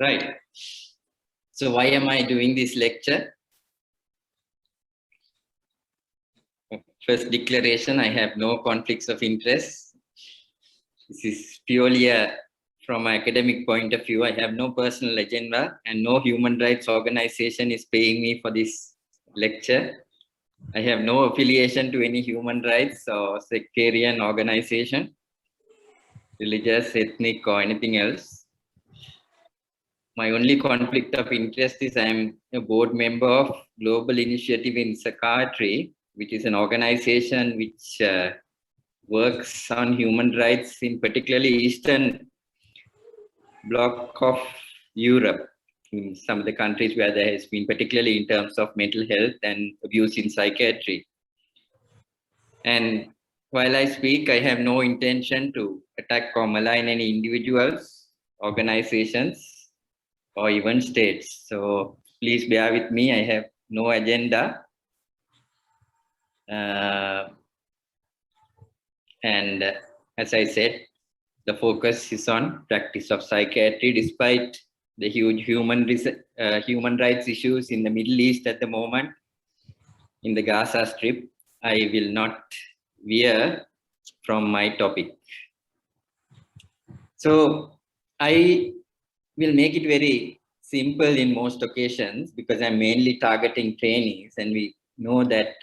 Right. So why am I doing this lecture? First declaration, I have no conflicts of interest. This is purely from an academic point of view. I have no personal agenda and no human rights organization is paying me for this lecture. I have no affiliation to any human rights or sectarian organization, religious, ethnic, or anything else. My only conflict of interest is I am a board member of Global Initiative in Psychiatry, which is an organization which works on human rights in particularly Eastern Bloc of Europe, in some of the countries where there has been, particularly in terms of mental health and abuse in psychiatry. And while I speak, I have no intention to attack or malign any individuals, organizations, or even states. So please bear with me. I have no agenda. And as I said, the focus is on practice of psychiatry, despite the huge human rights issues in the Middle East at the moment, in the Gaza Strip. I will not veer from my topic. So I will make it very simple in most occasions because I'm mainly targeting trainees, and we know that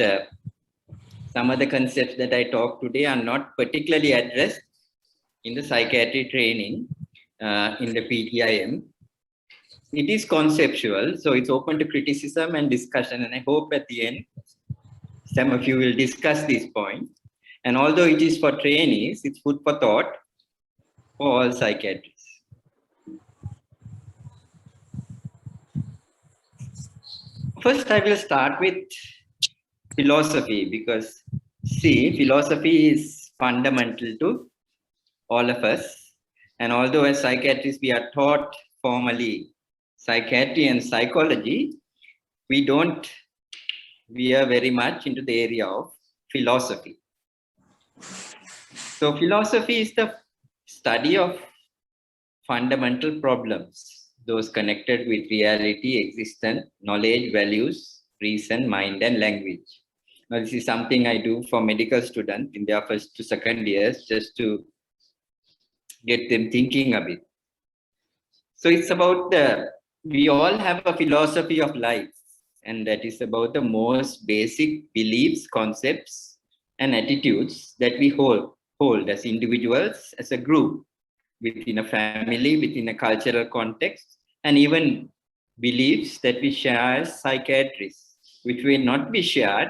some of the concepts that I talk today are not particularly addressed in the psychiatry training in the PTIM. It is conceptual, so it's open to criticism and discussion, and I hope at the end some of you will discuss this point. And although it is for trainees, it's food for thought for all psychiatrists. First, I will start with philosophy because, see, philosophy is fundamental to all of us. And although as psychiatrists we are taught formally psychiatry and psychology, we are very much into the area of philosophy. So philosophy is the study of fundamental problems, those connected with reality, existence, knowledge, values, reason, mind, and language. Now, this is something I do for medical students in their first to second years, just to get them thinking a bit. So it's about we all have a philosophy of life, and that is about the most basic beliefs, concepts, and attitudes that we hold as individuals, as a group, within a family, within a cultural context, and even beliefs that we share as psychiatrists, which will not be shared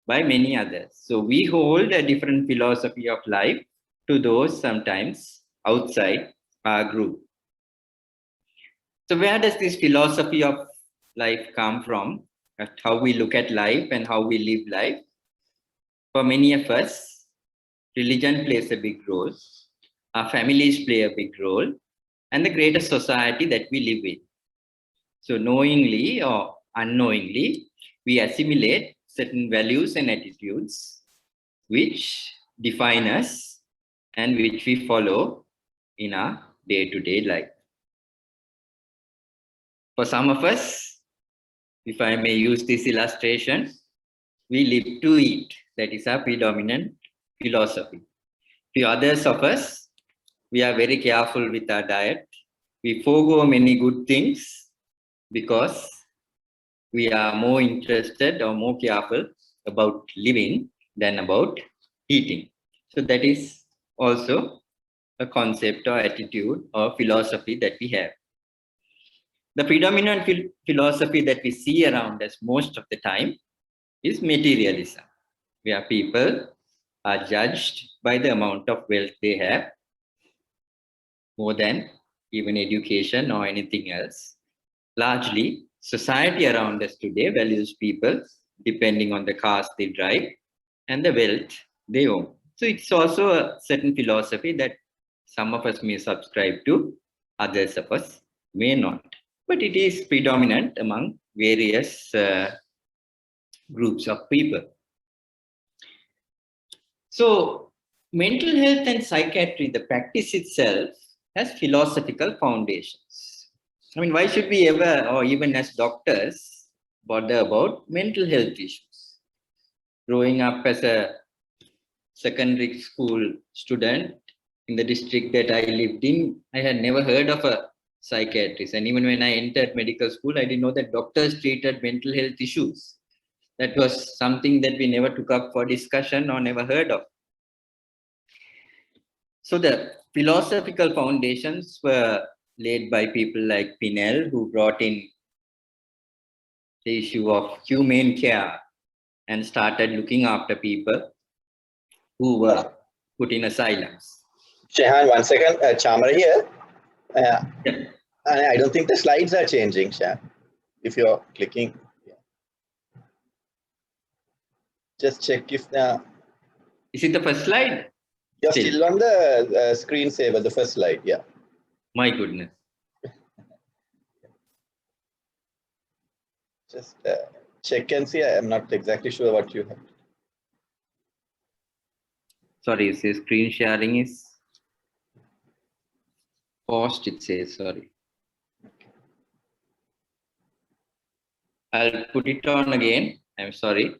by many others. So we hold a different philosophy of life to those sometimes outside our group. So where does this philosophy of life come from? How we look at life and how we live life? For many of us, religion plays a big role. Our families play a big role, and the greater society that we live in. So knowingly or unknowingly, we assimilate certain values and attitudes which define us and which we follow in our day-to-day life. For some of us, if I may use this illustration, we live to eat. That is our predominant philosophy. To others of us, we are very careful with our diet. We forego many good things because we are more interested or more careful about living than about eating. So that is also a concept or attitude or philosophy that we have. The predominant philosophy that we see around us most of the time is materialism, where people are judged by the amount of wealth they have, more than even education or anything else. Largely, society around us today values people depending on the cars they drive and the wealth they own. So it's also a certain philosophy that some of us may subscribe to, others of us may not. But it is predominant among various groups of people. So mental health and psychiatry, the practice itself, has philosophical foundations. I mean, why should we ever, or even as doctors, bother about mental health issues? Growing up as a secondary school student in the district that I lived in, I had never heard of a psychiatrist. And even when I entered medical school, I didn't know that doctors treated mental health issues. That was something that we never took up for discussion or never heard of. So the philosophical foundations were laid by people like Pinel, who brought in the issue of humane care and started looking after people who were put in asylums. Shehan, 1 second. Chamara here. Yeah. I don't think the slides are changing, Shehan. If you're clicking. Just check if Is it the first slide? You're still on the screensaver, the first slide, yeah. My goodness. Just check and see. I'm not exactly sure what you have. Sorry, it says screen sharing is paused, it says, sorry. I'll put it on again. I'm sorry.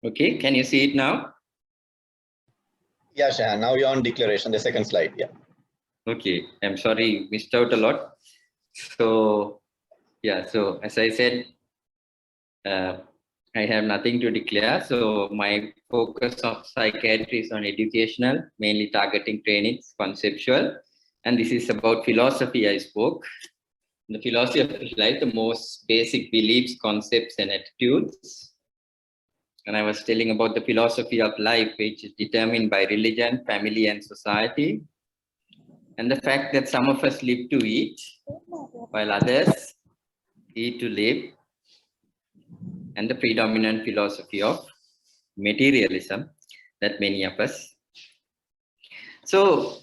Okay, can you see it now? Yeah, Shahan, now you're on declaration, the second slide, yeah. Okay, I'm sorry, missed out a lot. So, yeah, so as I said, I have nothing to declare. So my focus of psychiatry is on educational, mainly targeting trainings, conceptual. And this is about philosophy I spoke. The philosophy of life, the most basic beliefs, concepts, and attitudes. And I was telling about the philosophy of life, which is determined by religion, family, and society. And the fact that some of us live to eat, while others eat to live. And the predominant philosophy of materialism that many of us. So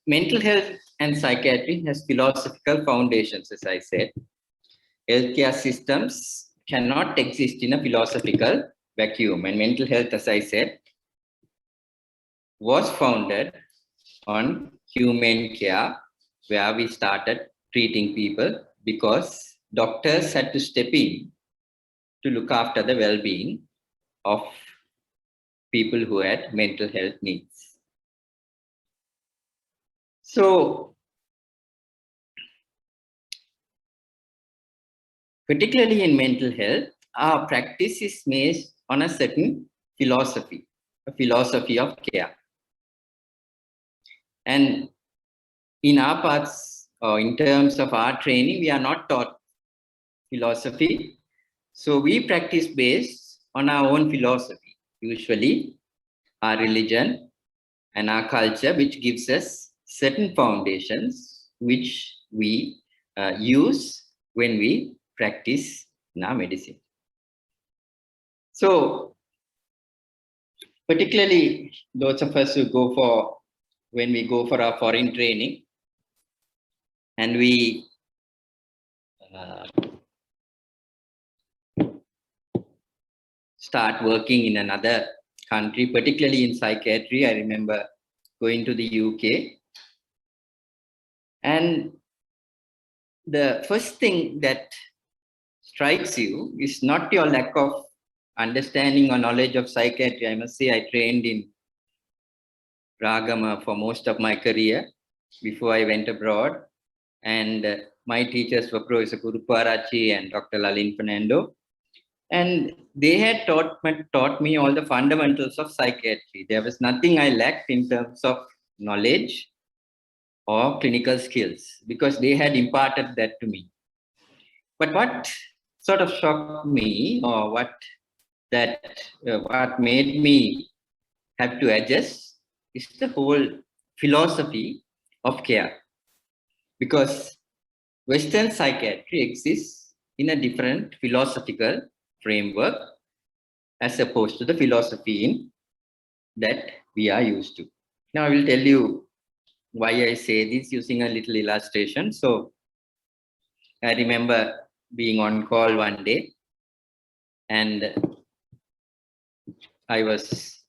mental health and psychiatry has philosophical foundations, as I said. Healthcare systems cannot exist in a philosophical vacuum. And mental health, as I said, was founded on humane care, where we started treating people because doctors had to step in to look after the well-being of people who had mental health needs. So, particularly in mental health, our practice is based on a certain philosophy, a philosophy of care. And in our parts, or in terms of our training, we are not taught philosophy. So we practice based on our own philosophy, usually our religion and our culture, which gives us certain foundations which we use when we practice in our medicine. So particularly those of us who go for, when we go for our foreign training and we start working in another country, particularly in psychiatry. I remember going to the UK. And the first thing that strikes you is not your lack of understanding or knowledge of psychiatry. I must say I trained in Ragama for most of my career before I went abroad. And my teachers were Professor Kuruparachi and Dr. Lalin Fernando. And they had taught me all the fundamentals of psychiatry. There was nothing I lacked in terms of knowledge or clinical skills because they had imparted that to me. But what sort of shocked me, or what made me have to adjust, is the whole philosophy of care. Because Western psychiatry exists in a different philosophical framework as opposed to the philosophy in that we are used to. Now I will tell you why I say this using a little illustration. So I remember being on call one day, and I was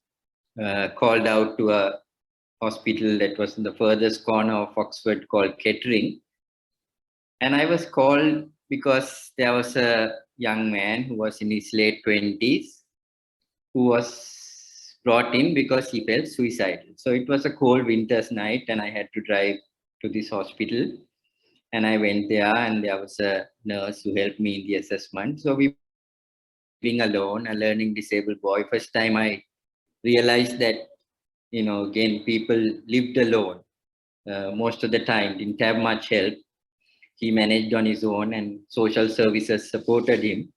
called out to a hospital that was in the furthest corner of Oxford called Kettering. And I was called because there was a young man who was in his late 20s who was brought in because he felt suicidal. So it was a cold winter's night, and I had to drive to this hospital. And I went there, and there was a nurse who helped me in the assessment. So we being alone, a learning disabled boy. First time I realized that, again, people lived alone most of the time, didn't have much help. He managed on his own, and social services supported him.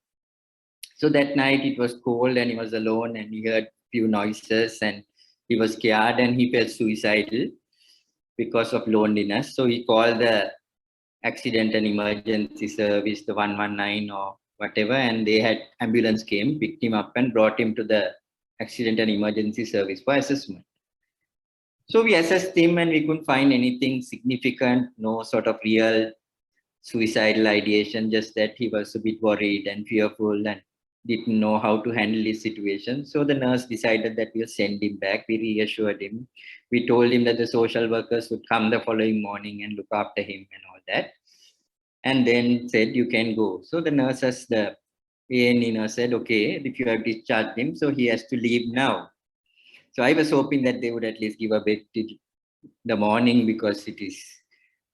So that night it was cold, and he was alone, and he heard few noises, and he was scared, and he felt suicidal because of loneliness. So he called the accident and emergency service, the 119 or whatever, and they had ambulance came, picked him up, and brought him to the accident and emergency service for assessment. So we assessed him, and we couldn't find anything significant, no sort of real suicidal ideation, just that he was a bit worried and fearful and didn't know how to handle his situation. So the nurse decided that we'll send him back. We reassured him. We told him that the social workers would come the following morning and look after him and all that. And then said, you can go. So the nurses, the A&E nurse said, okay, if you have discharged him, so he has to leave now. So I was hoping that they would at least give a bed till the morning, because it is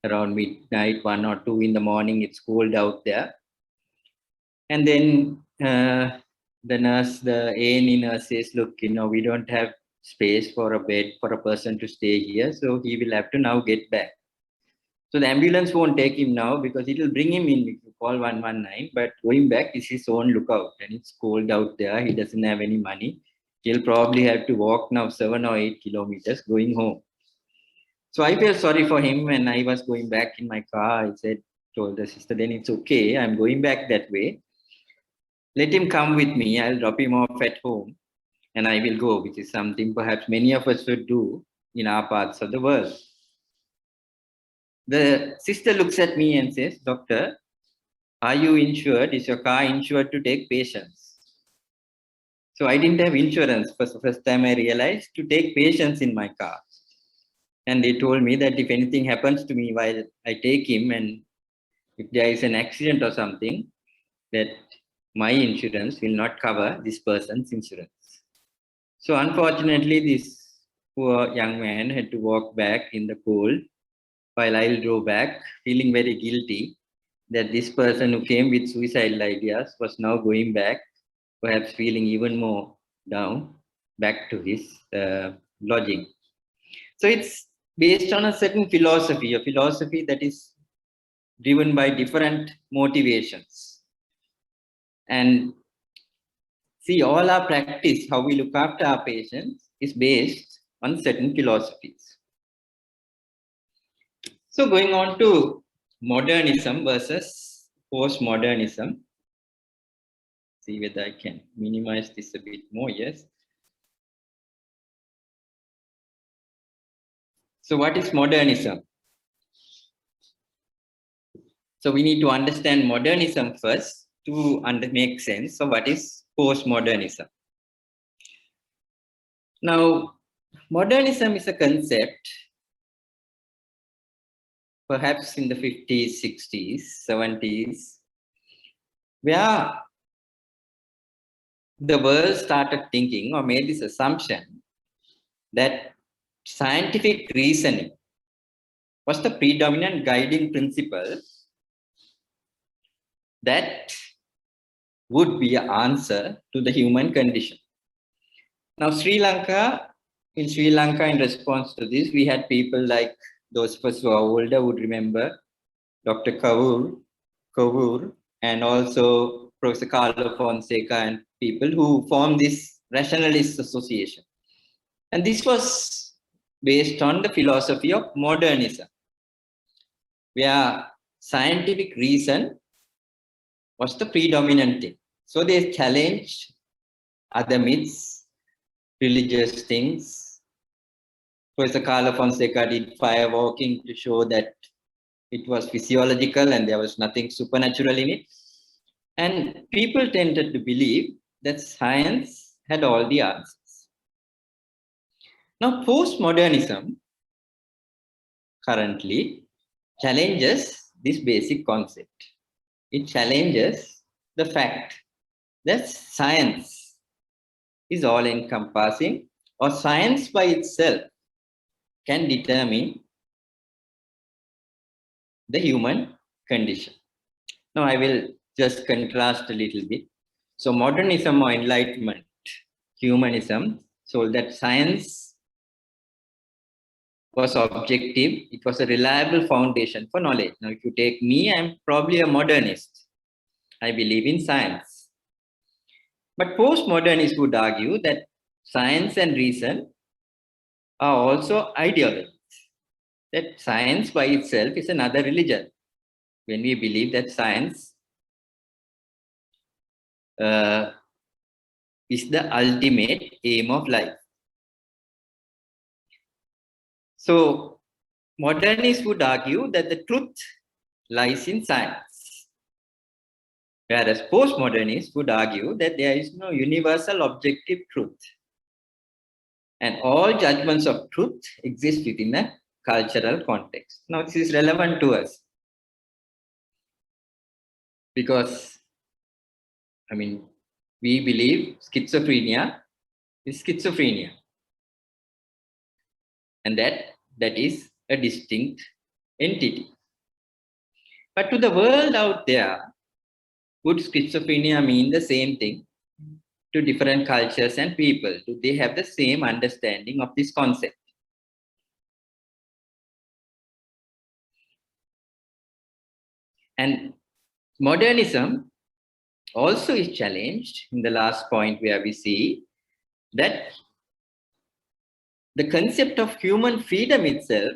around midnight, 1 or 2 in the morning, it's cold out there. And then the nurse, the A&E nurse says, look, we don't have space for a bed for a person to stay here, so he will have to now get back. So the ambulance won't take him now because it will bring him in if you call 119, but going back is his own lookout, and it's cold out there. He doesn't have any money. He'll probably have to walk now 7 or 8 kilometers going home. So I felt sorry for him, and I was going back in my car. I told the sister, then it's okay. I'm going back that way. Let him come with me. I'll drop him off at home and I will go, which is something perhaps many of us would do in our parts of the world. The sister looks at me and says, Doctor, are you insured? Is your car insured to take patients? So I didn't have insurance. For the first time I realized to take patients in my car. And they told me that if anything happens to me while I take him, and if there is an accident or something, that my insurance will not cover this person's insurance. So unfortunately, this poor young man had to walk back in the cold while I drove back, feeling very guilty that this person who came with suicidal ideas was now going back, perhaps feeling even more down, back to his lodging. So it's based on a certain philosophy, a philosophy that is driven by different motivations. And see, all our practice, how we look after our patients, is based on certain philosophies. So going on to modernism versus postmodernism. See whether I can minimize this a bit more, yes. So what is modernism? So we need to understand modernism first to make sense of what is postmodernism. Now, modernism is a concept perhaps in the 50s, 60s, 70s, where the world started thinking or made this assumption that scientific reasoning was the predominant guiding principle that would be an answer to the human condition. Now, in Sri Lanka, in response to this, we had people like, those of us who are older would remember Dr. Kavur, and also Professor Carlo Fonseca and people who formed this rationalist association. And this was based on the philosophy of modernism, where scientific reason was the predominant thing. So they challenged other myths, religious things. Professor Carlo Fonseca did firewalking to show that it was physiological and there was nothing supernatural in it. And people tended to believe that science had all the answers. Now, postmodernism currently challenges this basic concept. It challenges the fact that science is all encompassing, or science by itself can determine the human condition. Now, I will just contrast a little bit. So, modernism or enlightenment, humanism, so that science was objective, it was a reliable foundation for knowledge. Now, if you take me, I'm probably a modernist. I believe in science. But postmodernists would argue that science and reason are also ideologies. That science by itself is another religion. When we believe that science is the ultimate aim of life. So, modernists would argue that the truth lies in science, whereas postmodernists would argue that there is no universal objective truth, and all judgments of truth exist within a cultural context. Now, this is relevant to us because, we believe schizophrenia is schizophrenia, and that is a distinct entity. But to the world out there, would schizophrenia mean the same thing to different cultures and people? Do they have the same understanding of this concept? And modernism also is challenged in the last point, where we see that the concept of human freedom itself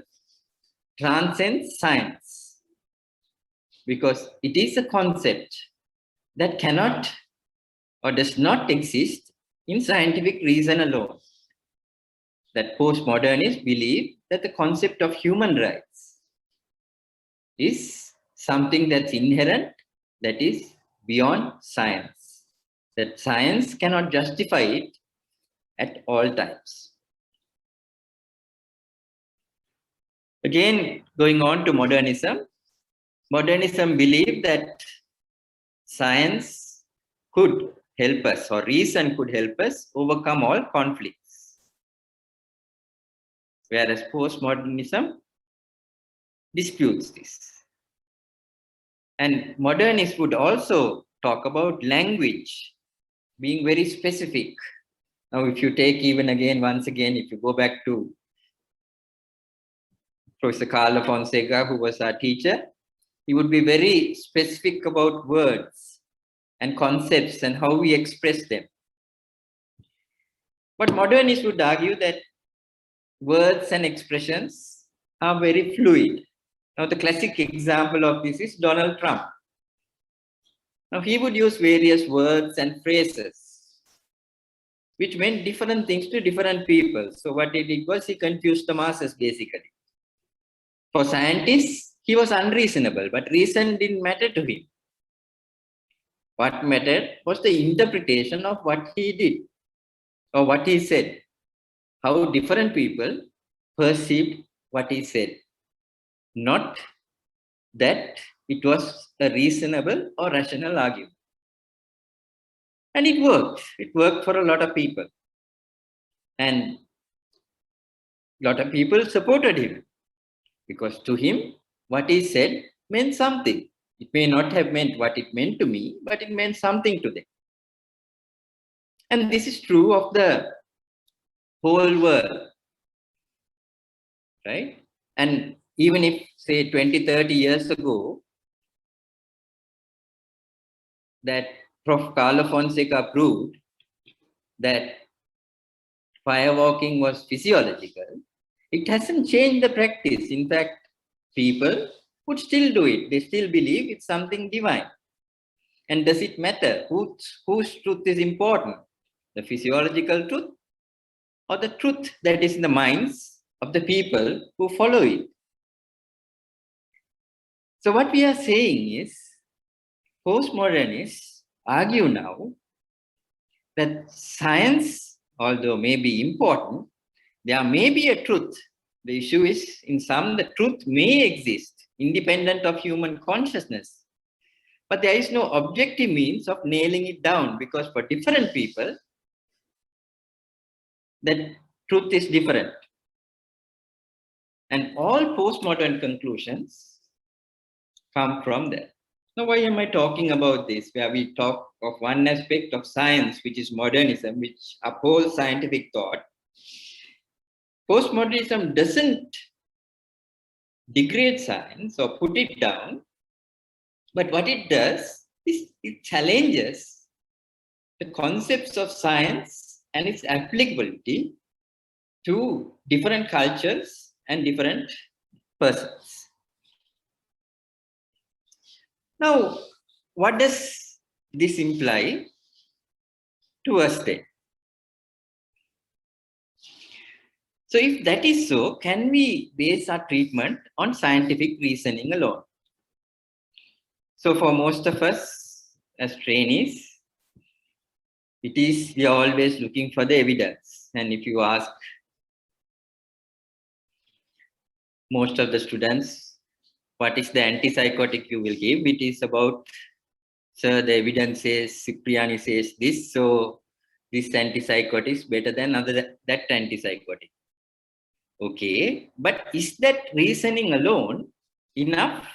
transcends science, because it is a concept that cannot or does not exist in scientific reason alone. That postmodernists believe that the concept of human rights is something that's inherent, that is beyond science, that science cannot justify it at all times. Again, going on to modernism, modernism believed that science could help us, or reason could help us overcome all conflicts, whereas postmodernism disputes this. And modernists would also talk about language being very specific. Now, if you take once again, if you go back to Professor Carlo Fonseca, who was our teacher, he would be very specific about words and concepts and how we express them. But modernists would argue that words and expressions are very fluid. Now, the classic example of this is Donald Trump. Now, he would use various words and phrases which meant different things to different people. So what he did was he confused the masses, basically. For scientists, he was unreasonable, but reason didn't matter to him. What mattered was the interpretation of what he did or what he said, how different people perceived what he said, not that it was a reasonable or rational argument. And it worked. It worked for a lot of people. And a lot of people supported him, because to him, what he said meant something. It may not have meant what it meant to me, but it meant something to them. And this is true of the whole world, right? And even if, say, 20, 30 years ago, that Prof. Carlo Fonseca proved that firewalking was physiological, it hasn't changed the practice. In fact, people would still do it. They still believe it's something divine. And does it matter whose truth is important? The physiological truth or the truth that is in the minds of the people who follow it? So what we are saying is, postmodernists argue now that science, although may be important, there may be a truth. The issue is, in some, the truth may exist independent of human consciousness. But there is no objective means of nailing it down, because for different people, that truth is different. And all postmodern conclusions come from that. Now, why am I talking about this? Where we talk of one aspect of science, which is modernism, which upholds scientific thought. Postmodernism doesn't degrade science or put it down, but what it does is it challenges the concepts of science and its applicability to different cultures and different persons. Now, what does this imply to us then? So if that is so, can we base our treatment on scientific reasoning alone? So for most of us as trainees, we are always looking for the evidence. And if you ask most of the students, what is the antipsychotic you will give? It is about, sir, the evidence says, Cipriani says this, so this antipsychotic is better than that antipsychotic. Okay, but is that reasoning alone enough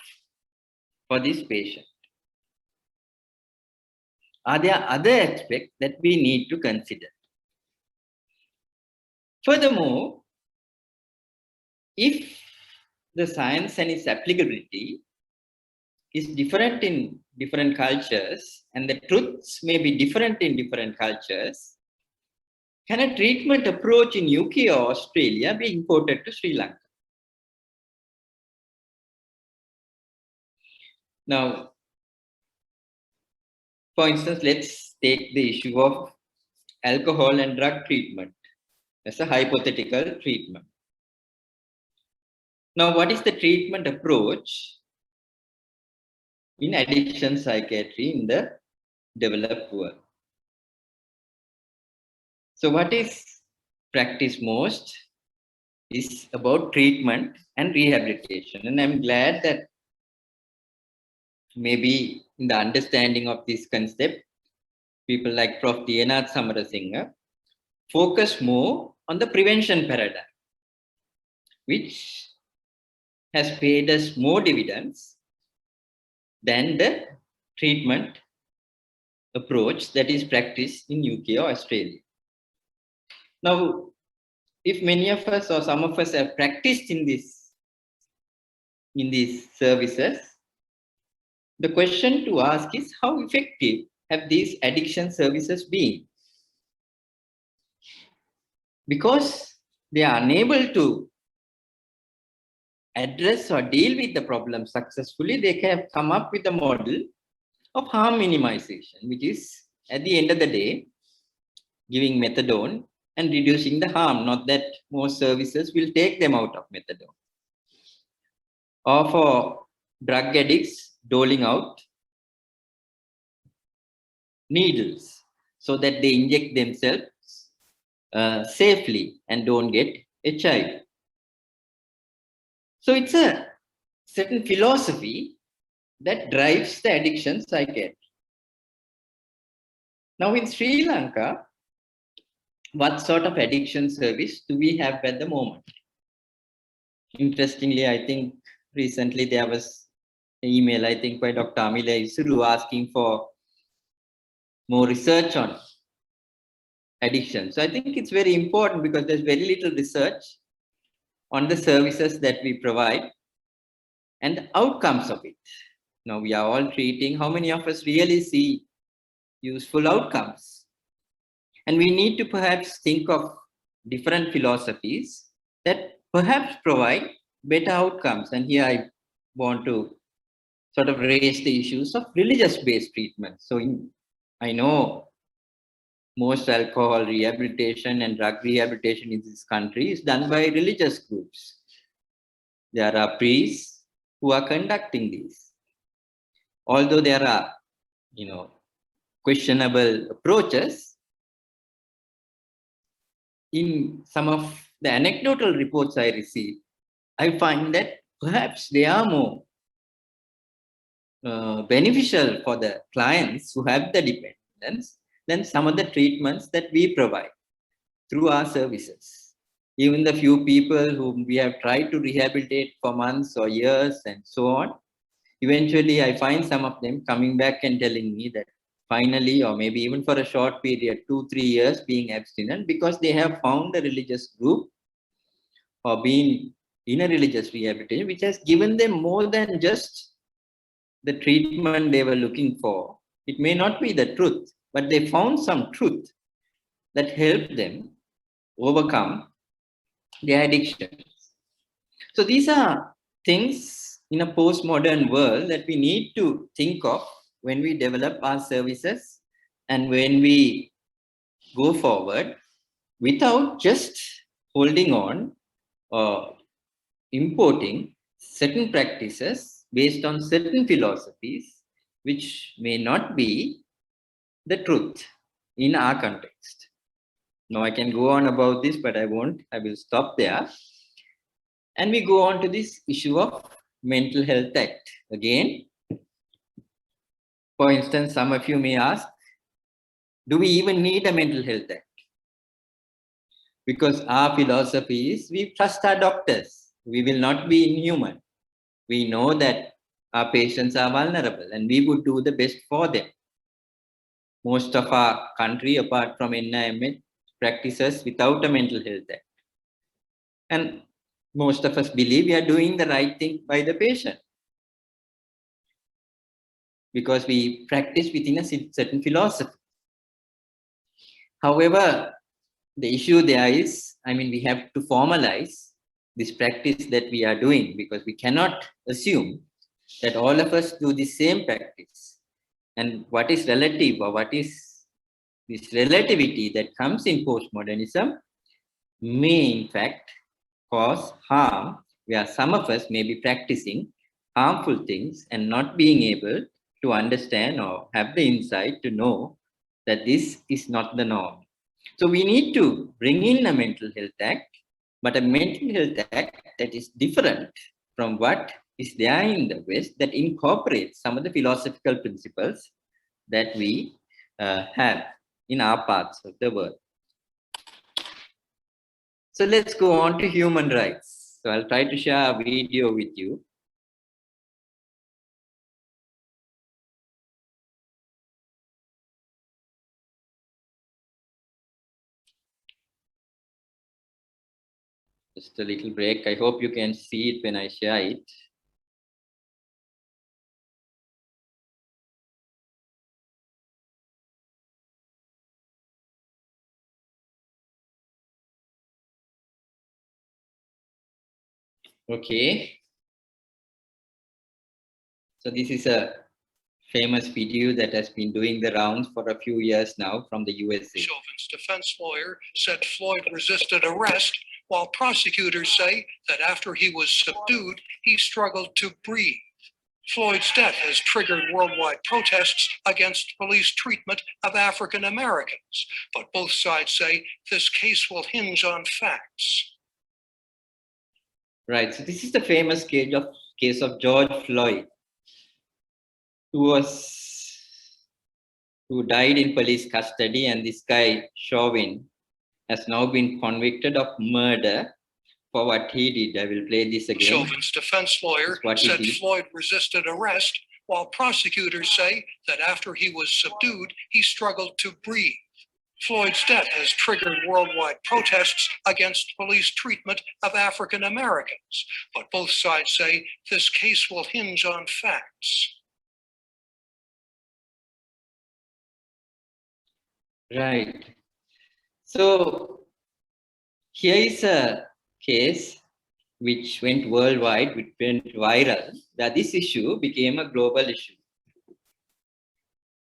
for this patient? Are there other aspects that we need to consider? Furthermore, if the science and its applicability is different in different cultures, and the truths may be different in different cultures, can a treatment approach in UK or Australia be imported to Sri Lanka? Now, for instance, let's take the issue of alcohol and drug treatment as a hypothetical treatment. Now, what is the treatment approach in addiction psychiatry in the developed world? So what is practiced most is about treatment and rehabilitation. And I'm glad that maybe in the understanding of this concept, people like Prof. Diyanath Samarasinghe focus more on the prevention paradigm, which has paid us more dividends than the treatment approach that is practiced in UK or Australia. Now, if many of us or some of us have practiced in these services, the question to ask is, how effective have these addiction services been? Because they are unable to address or deal with the problem successfully, they have come up with a model of harm minimization, which is, at the end of the day, giving methadone and reducing the harm, not that most services will take them out of methadone. Or for drug addicts, doling out needles so that they inject themselves safely and don't get HIV. So it's a certain philosophy that drives the addiction psychiatry. Now in Sri Lanka, what sort of addiction service do we have at the moment? Interestingly, I think recently there was an email, I think by Dr. Amila Isuru, asking for more research on addiction. So I think it's very important because there's very little research on the services that we provide and the outcomes of it. Now we are all treating, how many of us really see useful outcomes? And we need to perhaps think of different philosophies that perhaps provide better outcomes. And here I want to sort of raise the issues of religious-based treatment. So I know most alcohol rehabilitation and drug rehabilitation in this country is done by religious groups. There are priests who are conducting these. Although there are, questionable approaches, in some of the anecdotal reports I receive, I find that perhaps they are more beneficial for the clients who have the dependence than some of the treatments that we provide through our services. Even the few people whom we have tried to rehabilitate for months or years and so on, eventually I find some of them coming back and telling me that finally, or maybe even for a short period, 2-3 years, being abstinent because they have found a religious group or been in a religious rehabilitation, which has given them more than just the treatment they were looking for. It may not be the truth, but they found some truth that helped them overcome their addictions. So these are things in a postmodern world that we need to think of when we develop our services and when we go forward, without just holding on or importing certain practices based on certain philosophies, which may not be the truth in our context. Now I can go on about this, but I won't. I will stop there. And we go on to this issue of Mental Health Act. Again, for instance, some of you may ask, do we even need a Mental Health Act? Because our philosophy is we trust our doctors. We will not be inhuman. We know that our patients are vulnerable and we would do the best for them. Most of our country, apart from NIMH, practices without a Mental Health Act. And most of us believe we are doing the right thing by the patient because we practice within a certain philosophy. However, the issue there is, we have to formalize this practice that we are doing because we cannot assume that all of us do the same practice. And what is relative, or what is this relativity that comes in postmodernism, may in fact cause harm, where some of us may be practicing harmful things and not being able to understand or have the insight to know that this is not the norm. So we need to bring in a Mental Health Act, but a Mental Health Act that is different from what is there in the West, that incorporates some of the philosophical principles that we have in our parts of the world. So let's go on to human rights. So I'll try to share a video with you. Just a little break. I hope you can see it when I share it. Okay. So this is a famous video that has been doing the rounds for a few years now from the USA. Chauvin's defense lawyer said Floyd resisted arrest, while prosecutors say that after he was subdued, he struggled to breathe. Floyd's death has triggered worldwide protests against police treatment of African Americans, but both sides say this case will hinge on facts. Right, so this is the famous case of George Floyd, who died in police custody, and this guy, Chauvin, has now been convicted of murder for what he did. I will play this again. Chauvin's defense lawyer said Floyd resisted arrest, while prosecutors say that after he was subdued, he struggled to breathe. Floyd's death has triggered worldwide protests against police treatment of African Americans, but both sides say this case will hinge on facts. Right. So here is a case which went worldwide, which went viral, that this issue became a global issue.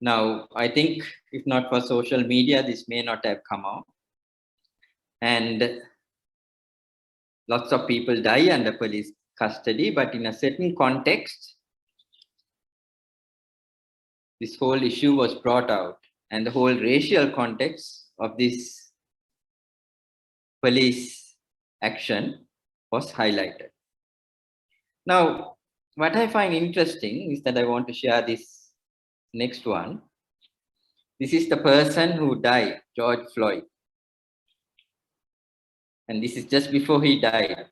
Now, I think if not for social media, this may not have come out. And lots of people die under police custody, but in a certain context, this whole issue was brought out, and the whole racial context of this police action was highlighted. Now, what I find interesting is that I want to share this next one. This is the person who died, George Floyd. And this is just before he died.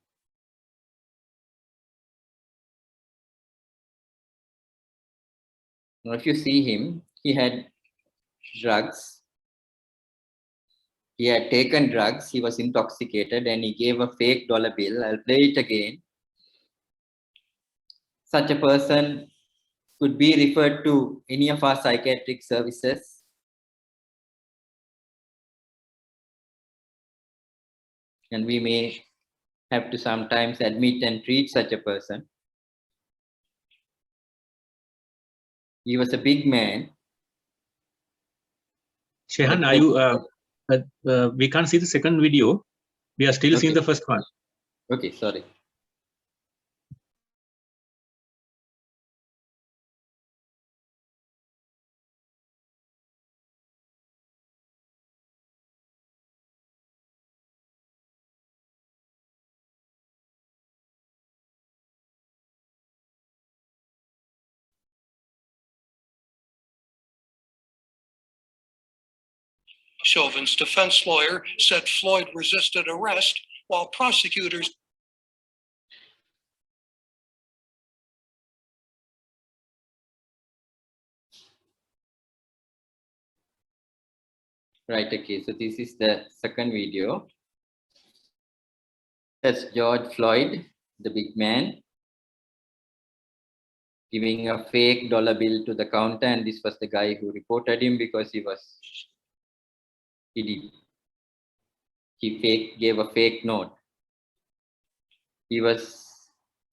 Now, if you see him, he had drugs. He had taken drugs, he was intoxicated, and he gave a fake dollar bill. I'll play it again. Such a person could be referred to any of our psychiatric services. And we may have to sometimes admit and treat such a person. He was a big man. Shehan, are you? We can't see the second video. We are still seeing the first one. Okay, sorry. Chauvin's defense lawyer said Floyd resisted arrest while prosecutors Right, okay, so this is the second video. That's George Floyd, the big man, giving a fake dollar bill to the counter, and this was the guy who reported him because he gave a fake note. He was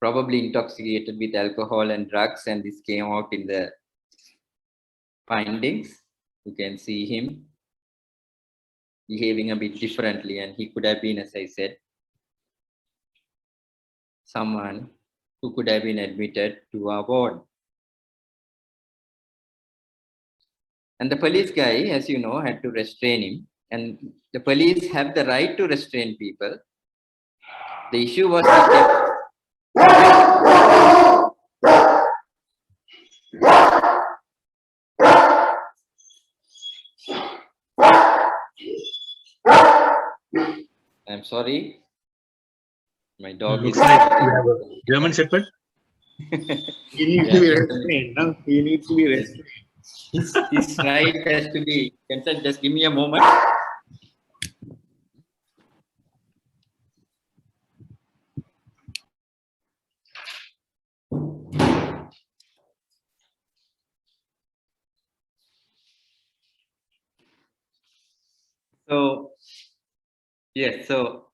probably intoxicated with alcohol and drugs, and this came out in the findings. You can see him behaving a bit differently, and he could have been, as I said, someone who could have been admitted to our ward. And the police guy, as you know, had to restrain him, and the police have the right to restrain people. The issue was I'm sorry. My dog Looks is like you have a German Shepherd. He needs to be restrained. No? He needs to be restrained. his right has to be consent. Just give me a moment. So, yes, so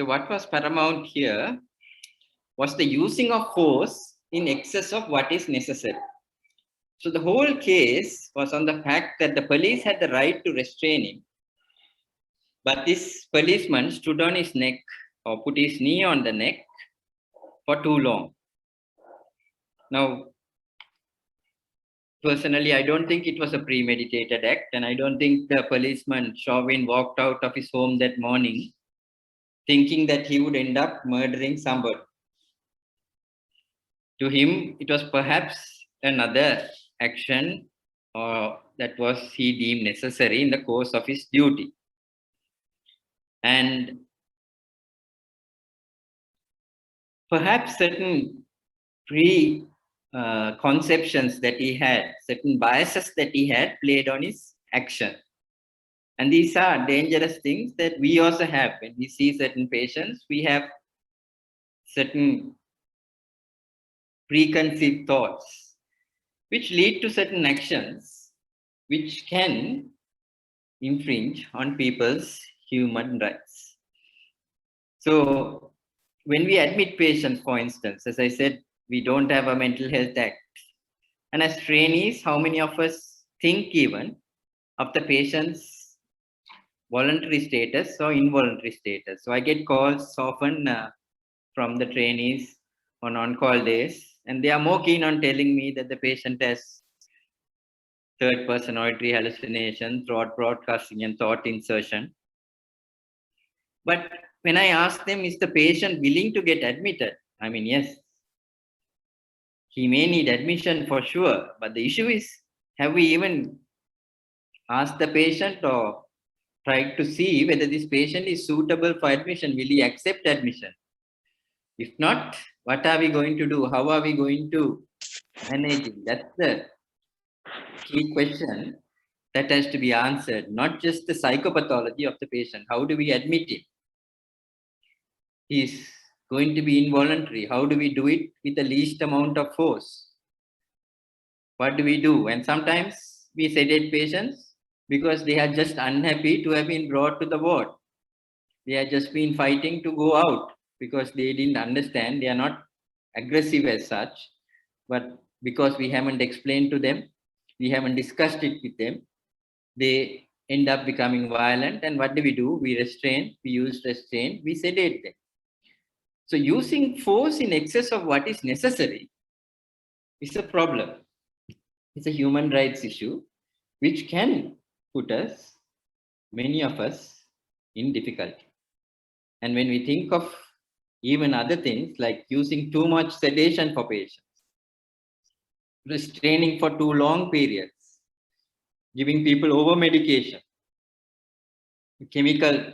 what was paramount here was the using of force in excess of what is necessary. So the whole case was on the fact that the police had the right to restrain him, but this policeman stood on his neck or put his knee on the neck for too long. Now, personally, I don't think it was a premeditated act, and I don't think the policeman Chauvin walked out of his home that morning thinking that he would end up murdering somebody. To him, it was perhaps another action that was he deemed necessary in the course of his duty. And perhaps certain conceptions that he had, certain biases that he had played on his action. And these are dangerous things that we also have. When we see certain patients, we have certain preconceived thoughts, which lead to certain actions which can infringe on people's human rights. So when we admit patients, for instance, as I said, we don't have a mental health act. And as trainees, how many of us think even of the patient's voluntary status or involuntary status? So I get calls often from the trainees on-call days, and they are more keen on telling me that the patient has third-person auditory hallucination, thought broadcasting, and thought insertion. But when I ask them, is the patient willing to get admitted? I mean, yes, he may need admission for sure, but the issue is, have we even asked the patient or tried to see whether this patient is suitable for admission? Will he accept admission? If not, what are we going to do? How are we going to manage it? That's the key question that has to be answered, not just the psychopathology of the patient. How do we admit him? He's going to be involuntary. How do we do it with the least amount of force? What do we do? And sometimes we sedate patients because they are just unhappy to have been brought to the ward. They have just been fighting to go out because they didn't understand. They are not aggressive as such, but because we haven't explained to them, we haven't discussed it with them, they end up becoming violent. And what do? We restrain, we use restraint, we sedate them. So using force in excess of what is necessary is a problem. It's a human rights issue, which can put us, many of us, in difficulty. And when we think of even other things like using too much sedation for patients, restraining for too long periods, giving people over medication, chemical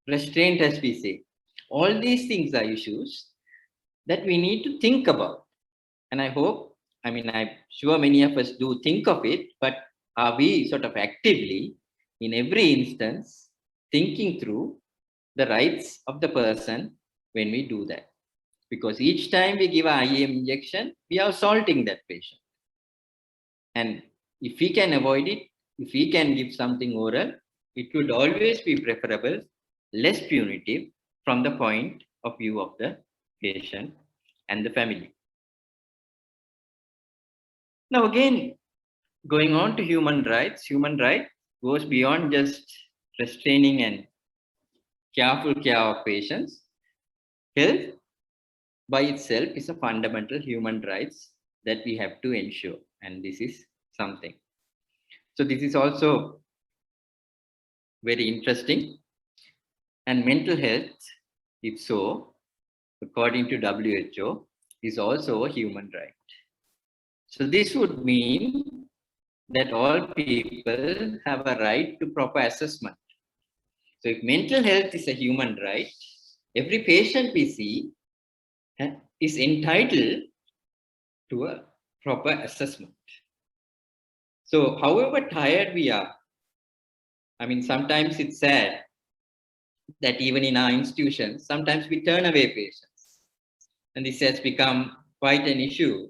restraint, as we say, all these things are issues that we need to think about. And I hope, I'm sure many of us do think of it, but are we sort of actively, in every instance, thinking through the rights of the person when we do that? Because each time we give an IM injection, we are assaulting that patient. And if we can avoid it, if we can give something oral, it would always be preferable, less punitive from the point of view of the patient and the family. Now again, going on to human rights goes beyond just restraining and careful care of patients. Health by itself is a fundamental human rights that we have to ensure, and this is something. So this is also very interesting. And mental health, if so, according to WHO, is also a human right. So this would mean that all people have a right to proper assessment. So if mental health is a human right, every patient we see is entitled to a proper assessment. So however tired we are, sometimes it's sad that even in our institutions, sometimes we turn away patients. And this has become quite an issue,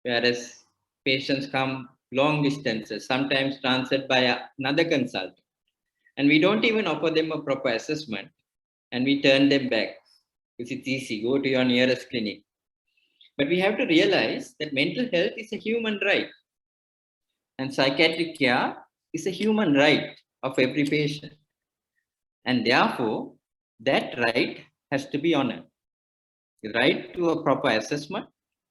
whereas patients come long distances, sometimes transferred by another consultant. And we don't even offer them a proper assessment, and we turn them back because it's easy, go to your nearest clinic. But we have to realize that mental health is a human right, and psychiatric care is a human right of every patient. And therefore, that right has to be honored. The right to a proper assessment,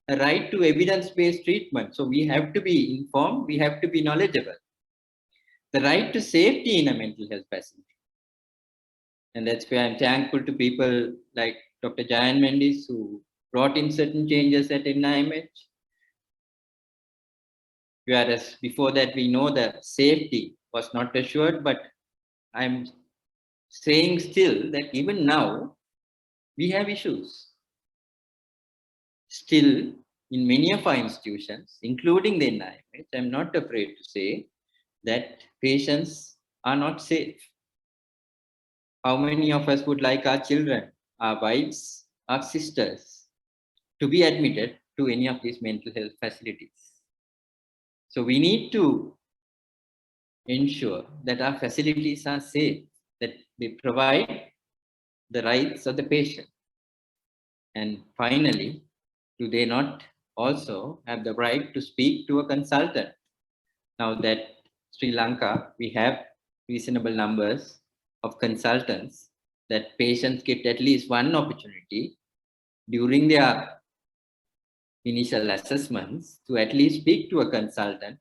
a right to evidence-based treatment. So we have to be informed, we have to be knowledgeable. The right to safety in a mental health facility. And that's where I'm thankful to people like Dr. Jayan Mendis, who brought in certain changes at NIMH. Whereas before that, we know that safety was not assured, but I'm saying still that even now, we have issues. Still, in many of our institutions, including the NIMH, I'm not afraid to say that patients are not safe. How many of us would like our children, our wives, our sisters to be admitted to any of these mental health facilities. So we need to ensure that our facilities are safe, that they provide the rights of the patient. And finally, do they not also have the right to speak to a consultant? Now that Sri Lanka, we have reasonable numbers of consultants that patients get at least one opportunity during their initial assessments to at least speak to a consultant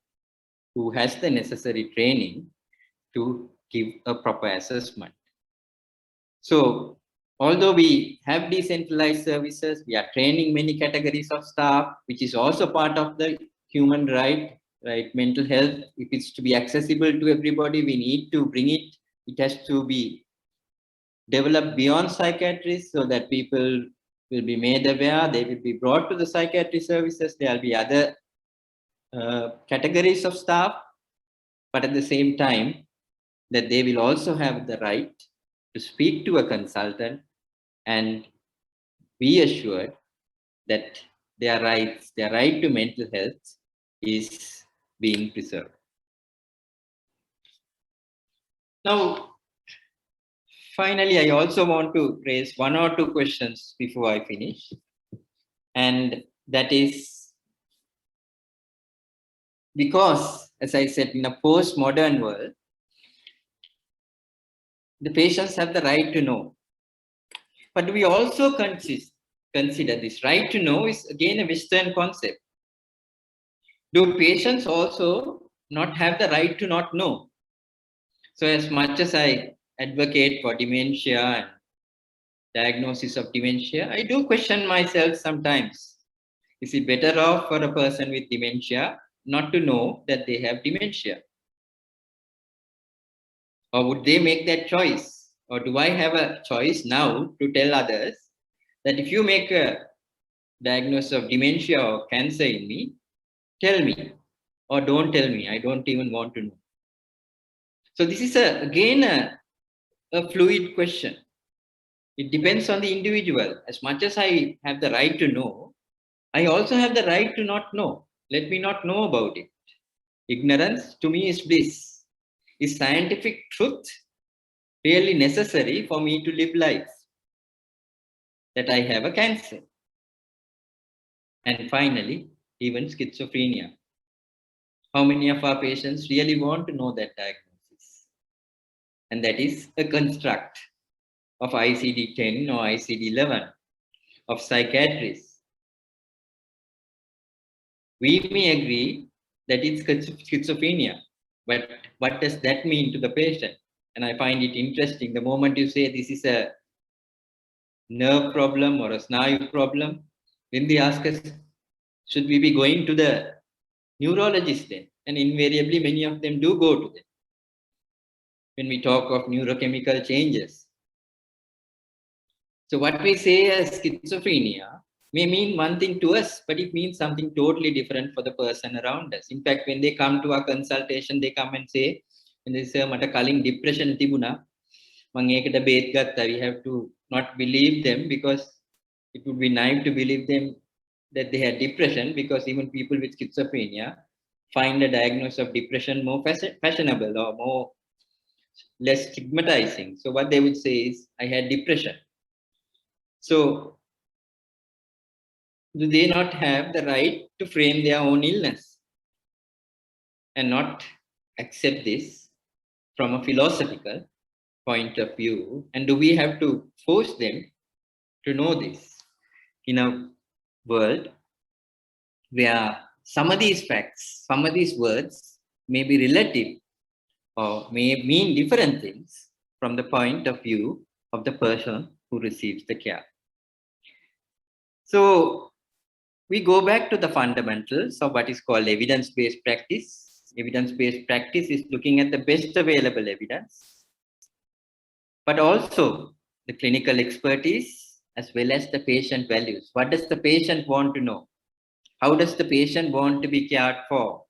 who has the necessary training to give a proper assessment. So, although we have decentralized services, we are training many categories of staff, which is also part of the human right, mental health. If it's to be accessible to everybody, we need to bring it. It has to be developed beyond psychiatrists so that people will be made aware, they will be brought to the psychiatry services. There will be other categories of staff, but at the same time, that they will also have the right to speak to a consultant and be assured that their rights, their right to mental health is being preserved. Now, finally, I also want to raise one or two questions before I finish. And that is because, as I said, in a postmodern world, the patients have the right to know. But we also consider this right to know is again a Western concept. Do patients also not have the right to not know? So as much as I advocate for dementia and diagnosis of dementia, I do question myself sometimes. Is it better off for a person with dementia not to know that they have dementia? Or would they make that choice? Or do I have a choice now to tell others that if you make a diagnosis of dementia or cancer in me, tell me, or don't tell me, I don't even want to know. So this is again a fluid question. It depends on the individual. As much as I have the right to know, I also have the right to not know. Let me not know about it. Ignorance to me is bliss. Is scientific truth really necessary for me to live life? That I have a cancer. And finally, even schizophrenia. How many of our patients really want to know that diagnosis? And that is a construct of ICD-10 or ICD-11 of psychiatrists. We may agree that it's schizophrenia, but what does that mean to the patient? And I find it interesting. The moment you say this is a nerve problem or a snayu problem, then they ask us, should we be going to the neurologist then? And invariably, many of them do go to them when we talk of neurochemical changes. So what we say as schizophrenia may mean one thing to us, but it means something totally different for the person around us. In fact, when they come to our consultation, they come and say, when they say, "Mata kaling depression tibuna, mang ekata bet gatta," we have to not believe them because it would be naive to believe them that they had depression, because even people with schizophrenia find a diagnosis of depression more fashionable or more less stigmatizing. So what they would say is, I had depression. So do they not have the right to frame their own illness and not accept this from a philosophical point of view? And do we have to force them to know this in a world where some of these facts, some of these words may be relative or may mean different things from the point of view of the person who receives the care? So we go back to the fundamentals of what is called evidence-based practice. Evidence-based practice is looking at the best available evidence, but also the clinical expertise as well as the patient values. What does the patient want to know? How does the patient want to be cared for?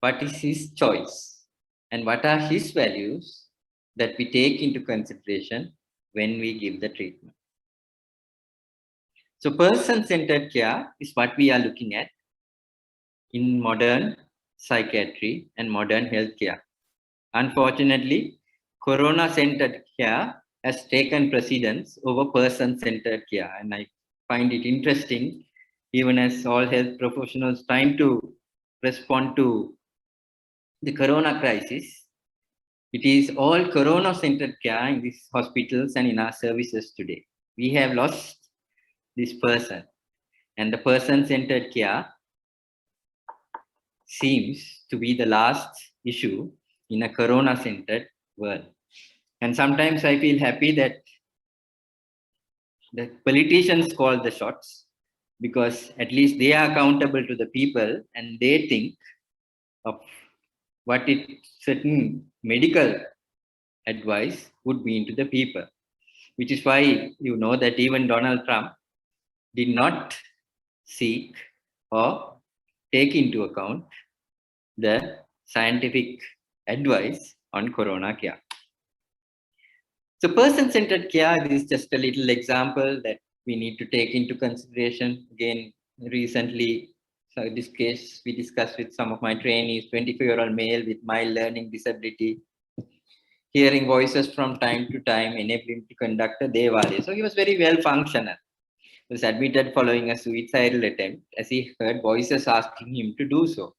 What is his choice? And what are his values that we take into consideration when we give the treatment? So person-centered care is what we are looking at in modern psychiatry and modern healthcare. Unfortunately, corona-centered care has taken precedence over person-centered care. And I find it interesting, even as all health professionals trying to respond to the corona crisis, it is all corona-centered care in these hospitals and in our services today. We have lost this person, and the person-centered care seems to be the last issue in a corona-centered world. And sometimes I feel happy that the politicians call the shots, because at least they are accountable to the people and they think of what certain medical advice would mean to the people, which is why you know that even Donald Trump did not seek or take into account the scientific advice on corona care. So person-centered care is just a little example that we need to take into consideration. Again, recently, so this case we discussed with some of my trainees, 24-year-old male with mild learning disability, hearing voices from time to time, enable him to conduct a Devale. So he was very well functional. He was admitted following a suicidal attempt as he heard voices asking him to do so.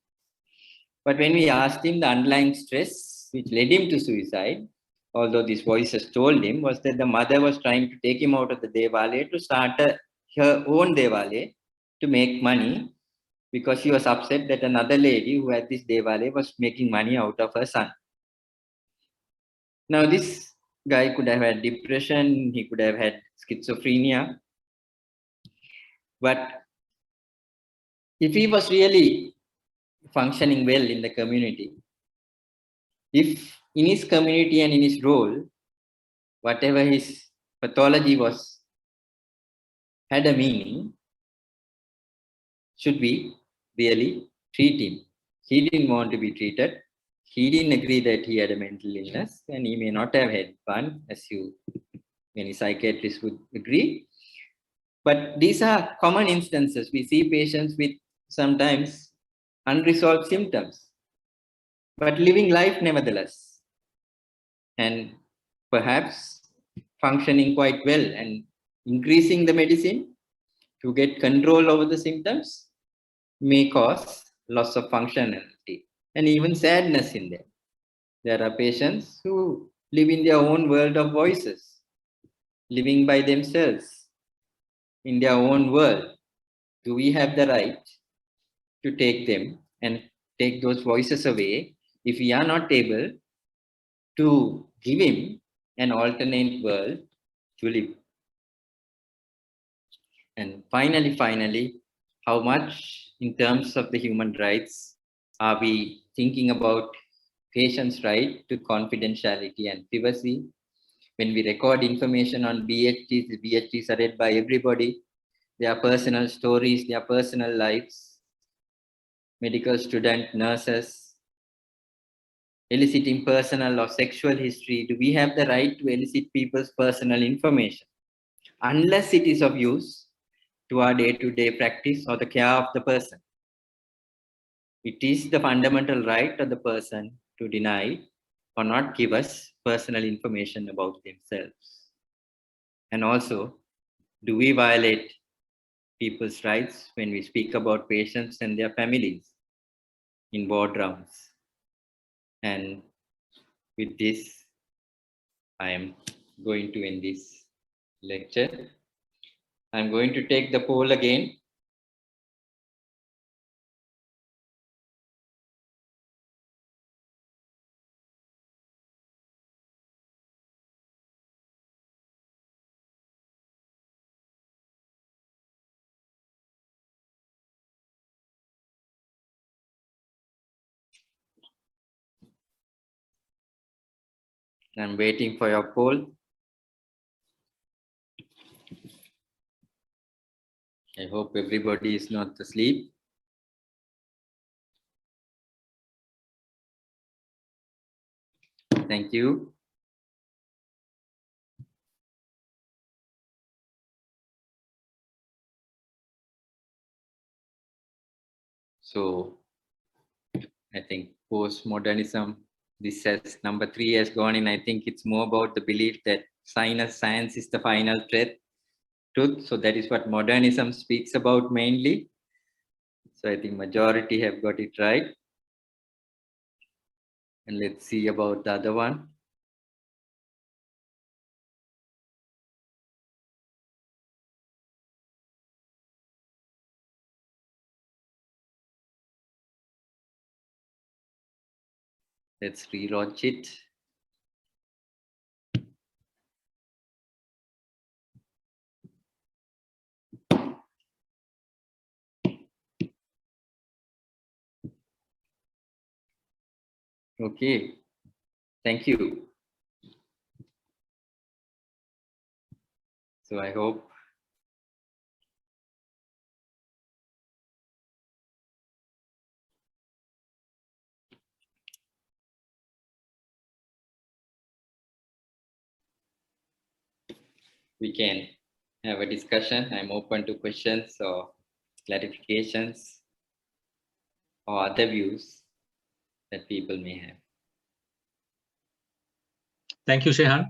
But when we asked him the underlying stress which led him to suicide, although these voices told him, was that the mother was trying to take him out of the Devale to start her own Devale to make money, because she was upset that another lady who had this Devale was making money out of her son. Now, this guy could have had depression, he could have had schizophrenia, but if he was really functioning well in the community, if in his community and in his role, whatever his pathology was, had a meaning, should we really treat him? He didn't want to be treated. He didn't agree that he had a mental illness, and he may not have had one, as many psychiatrists would agree. But these are common instances. We see patients with sometimes unresolved symptoms, but living life nevertheless, and perhaps functioning quite well and increasing the medicine to get control over the symptoms may cause loss of functionality and even sadness in them. There are patients who live in their own world of voices, living by themselves in their own world. Do we have the right to take them and take those voices away if we are not able to give him an alternate world to live? And finally, how much in terms of the human rights are we thinking about patients' right to confidentiality and privacy? When we record information on BHTs, the BHTs are read by everybody, their personal stories, their personal lives, medical student, nurses, eliciting personal or sexual history. Do we have the right to elicit people's personal information? Unless it is of use to our day-to-day practice or the care of the person. It is the fundamental right of the person to deny or not give us personal information about themselves. And also, do we violate people's rights when we speak about patients and their families in boardrooms? And with this, I am going to end this lecture. I'm going to take the poll again. I'm waiting for your poll. I hope everybody is not asleep. Thank you. So I think postmodernism, this has number 3 has gone in. I think it's more about the belief that science is the final truth. So that is what modernism speaks about mainly. So I think majority have got it right. And let's see about the other one. Let's relaunch it. Okay, thank you. So I hope we can have a discussion. I'm open to questions or clarifications or other views that people may have. Thank you, Shehan.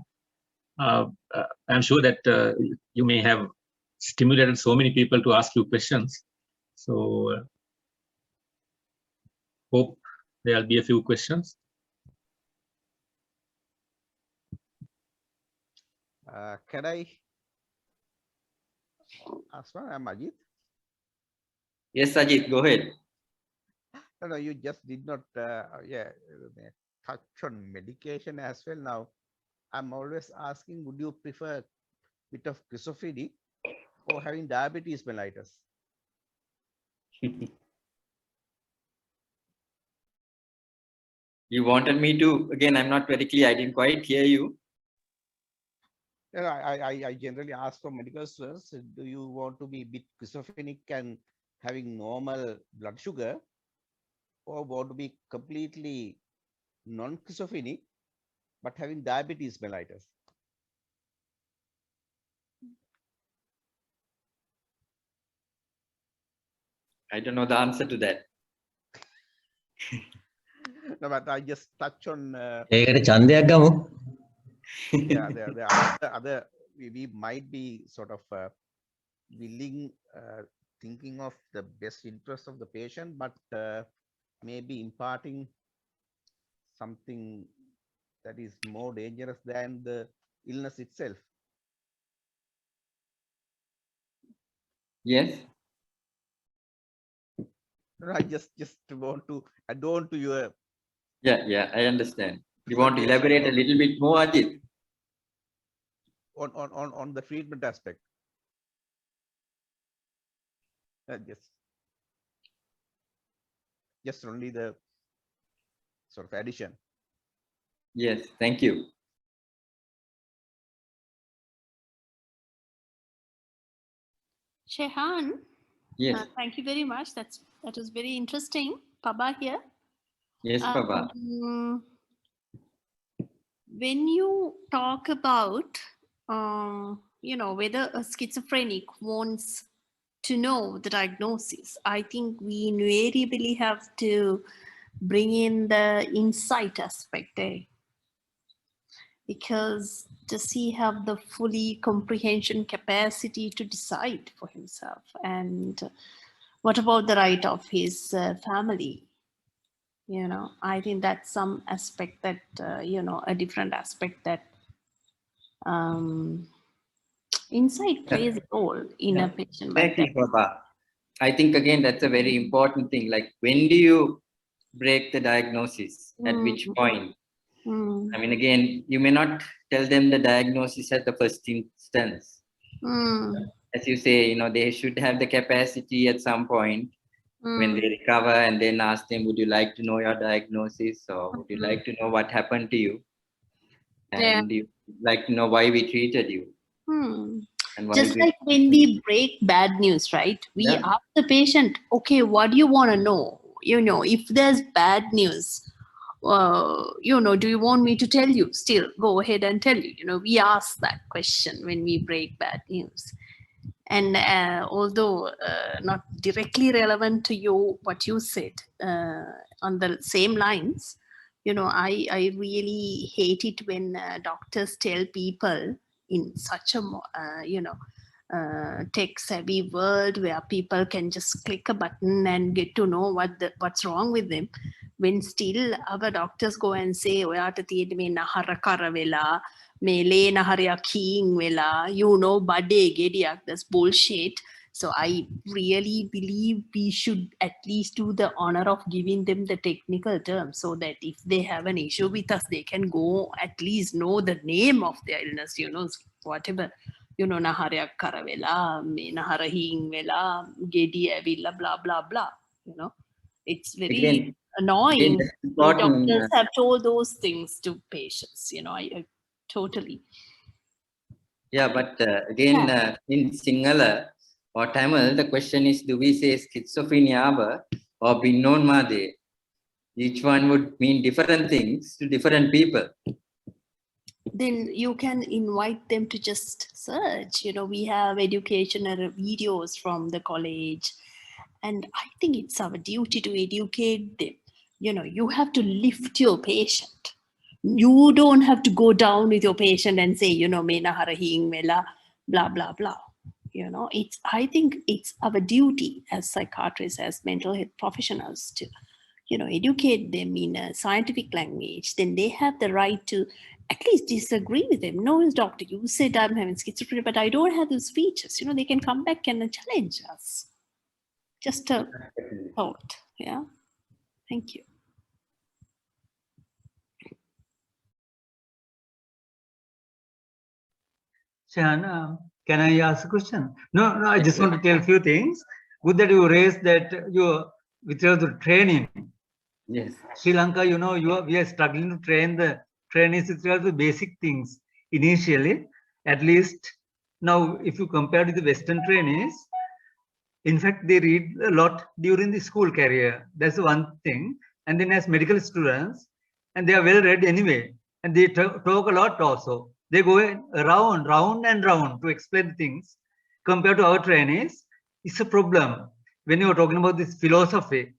I'm sure that you may have stimulated so many people to ask you questions. So hope there'll be a few questions. Can I ask one? I'm Ajit. Yes, Ajit, go ahead. No, you just did not, touch on medication as well. Now, I'm always asking, would you prefer a bit of schizophrenia or having diabetes mellitus? You wanted me to, again, I'm not very clear. I didn't quite hear you. I generally ask for medical students, do you want to be a bit schizophrenic and having normal blood sugar, or want to be completely non-schizophrenic but having diabetes mellitus? I don't know the answer to that. No, but I just touch on ඒකට ඡන්දයක් ගමු. yeah, the other we might be sort of willing, thinking of the best interest of the patient, but maybe imparting something that is more dangerous than the illness itself. Yes. I just want to add on to your. Yeah, I understand. You want to elaborate a little bit more, Ajit? On the treatment aspect. Just only the sort of addition. Yes, thank you. Shehan, Yes, thank you very much. That was very interesting. Paba here. yes, Baba. When you talk about, whether a schizophrenic wants to know the diagnosis, I think we invariably have to bring in the insight aspect there. Because does he have the fully comprehension capacity to decide for himself? And what about the right of his family? I think that's some aspect that, a different aspect that insight plays a role in a patient. Thank you, Baba. I think, again, that's a very important thing. Like, when do you break the diagnosis? At which point? I mean, again, you may not tell them the diagnosis at the first instance. As you say, they should have the capacity at some point when they recover, and then ask them, would you like to know your diagnosis, or would you like to know what happened to you? And you like to know why we treated you. And why just like when we break bad news, right? We ask the patient, okay, what do you want to know? If there's bad news, do you want me to tell you? Still, go ahead and tell you. We ask that question when we break bad news. And although not directly relevant to you, what you said on the same lines, you know, I really hate it when doctors tell people in such a, you know, tech-savvy world where people can just click a button and get to know what's wrong with them, when still our doctors go and say, ඔයාට තියෙන්නේ මේ නහර කර වෙලා මේ ලේ නහරයක් කීing වෙලා, you know, බඩේ ගෙඩියක්. That's bullshit. So I really believe we should at least do the honor of giving them the technical terms, so that if they have an issue with us, they can go at least know the name of their illness, you know, whatever. You know, naharyak kara vela, me nahara hing vela, gedi avilla, blah, blah, blah. You know, it's very annoying. Doctors have told those things to patients, you know, I totally. Yeah, but again, in Sinhala or Tamil, the question is, do we say schizophrenia or binnonmade? Each one would mean different things to different people. Then you can invite them to just search. You know, we have educational videos from the college, and I think it's our duty to educate them. You know, you have to lift your patient. You don't have to go down with your patient and say, you know, me nahara hing mela, blah, blah, blah. You know, I think it's our duty as psychiatrists, as mental health professionals to, you know, educate them in a scientific language. Then they have the right to at least disagree with them. No, doctor, you said I'm having schizophrenia, but I don't have those features. You know, they can come back and challenge us. Just a thought. Yeah. Thank you. Shahan, can I ask a question? No, I just want to tell a few things. Good that you raised that you with regard to training. Yes. Sri Lanka, you know, we are struggling to train the trainees with regard to basic things initially. At least now, if you compare with the Western trainees, in fact, they read a lot during the school career. That's one thing. And then as medical students, and they are well read anyway, and they talk a lot also. They go around, round and round to explain things. Compared to our trainees, it's a problem. When you're talking about this philosophy,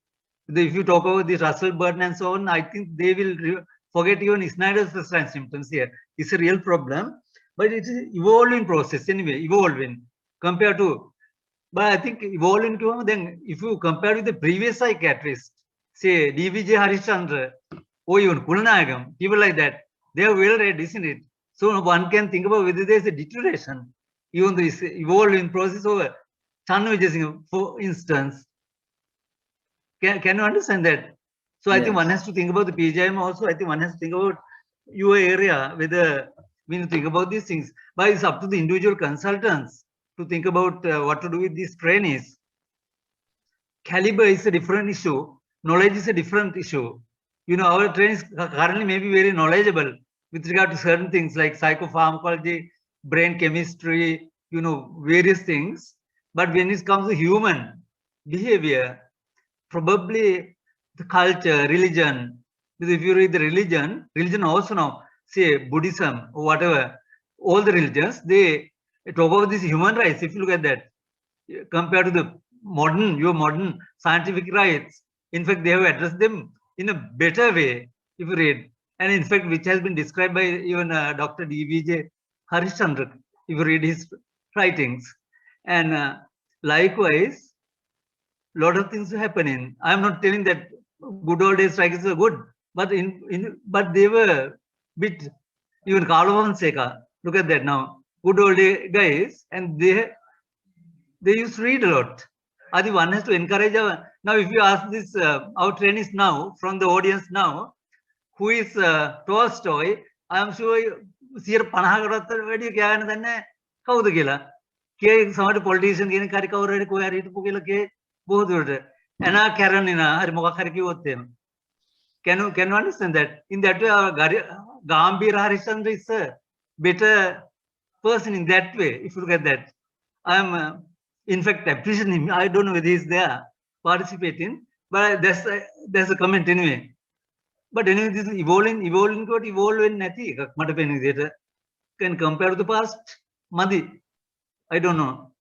if you talk about this Russell Burton and so on, I think they will forget even Snyder's first line symptoms here. It's a real problem, but it is evolving process anyway, evolving compared to, but I think evolving to, then if you compare with the previous psychiatrists, say D.V.J. Harishchandra, or even Kulnagam, people like that, they are well read, isn't it? So one can think about whether there is a deterioration, even this evolving process over Chanvijay, for instance. Can you understand that? So I think one has to think about the PGIM also. I think one has to think about your area, whether we need to think about these things. But it's up to the individual consultants to think about what to do with these trainees. Caliber is a different issue. Knowledge is a different issue. You know, our trainees currently may be very knowledgeable with regard to certain things like psychopharmacology, brain chemistry, you know, various things. But when it comes to human behavior, probably the culture, religion, because if you read the religion also now, say Buddhism or whatever, all the religions, they talk about these human rights. If you look at that, compared to the modern scientific rights, in fact, they have addressed them in a better way, if you read. And in fact, which has been described by even Dr. D.V.J. Harishchandra, if you read his writings. And likewise, lot of things are happening. I'm not telling that good old days strikers are good, but but they were bit, even Carlo Fonseca, look at that now, good old day guys, and they used to read a lot. I think one has to encourage now if you ask this our trainees now from the audience now, who is Tolstoy, I am sure some politician can you understand that? In that way, Gambhir Harishchandra is a better person in that way, if you look at that. I am, in fact, appreciating him. I don't know whether he's there participating, but there's a comment anyway. But anyway, this is evolving nathi. Can compare to the past, Madi. I don't know.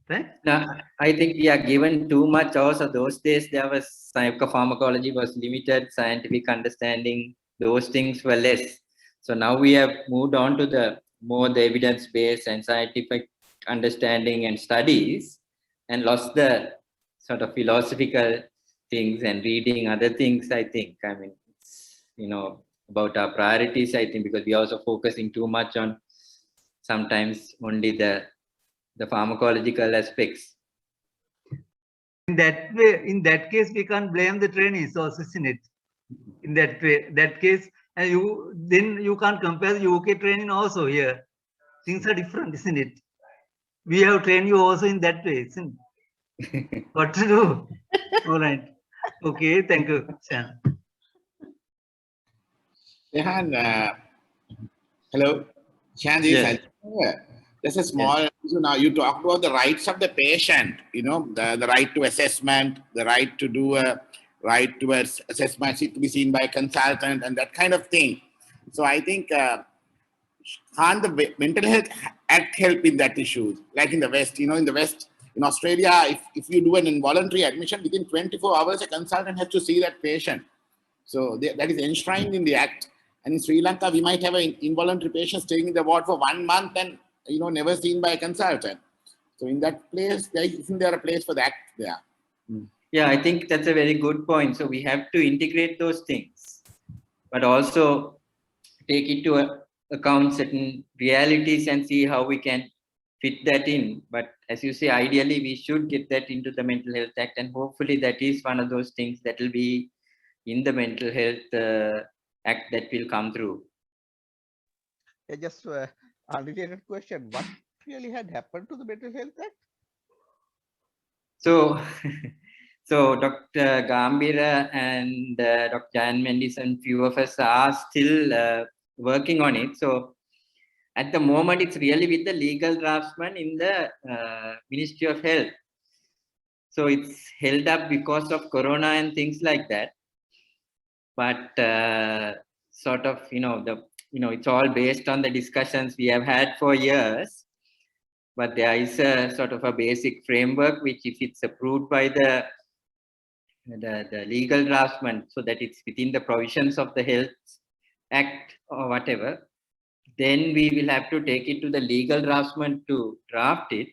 right? No, I think we are given too much also. Those days there was psychopharmacology was limited, scientific understanding, those things were less. So now we have moved on to the more the evidence-based and scientific understanding and studies, and lost the sort of philosophical things and reading other things, I think. I mean, it's, about our priorities, I think, because we are also focusing too much on sometimes only the pharmacological aspects. In that way, in that case, we can't blame the trainees also, isn't it? In that way, that case, and you can't compare the UK training also here. Things are different, isn't it? We have trained you also in that way, isn't it? What to do? All right. Okay, thank you, Shan. Rehan, hello. Shan, Yes. there's a small issue now. You talked about the rights of the patient, the right to assessment, the right to do a right to assessment to be seen by a consultant and that kind of thing. So I think can't the Mental Health Act help in that issue? Like in the West, in the West, in Australia, if you do an involuntary admission, within 24 hours, a consultant has to see that patient. So that is enshrined in the Act. And in Sri Lanka, we might have an involuntary patient staying in the ward for 1 month and, never seen by a consultant. So in that place, isn't there a place for that there? Yeah, I think that's a very good point. So we have to integrate those things, but also take into account certain realities and see how we can fit that in. But as you say, ideally, we should get that into the Mental Health Act, and hopefully that is one of those things that will be in the Mental Health Act that will come through. Just unrelated question. What really had happened to the Mental Health Act? So, so Dr. Gambira and Dr. Jan Mendis and few of us are still working on it. So at the moment, it's really with the legal draftsman in the Ministry of Health. So it's held up because of Corona and things like that. But sort of, it's all based on the discussions we have had for years. But there is a sort of a basic framework which, if it's approved by the legal draftsman, so that it's within the provisions of the Health Act or whatever, then we will have to take it to the legal draftsman to draft it.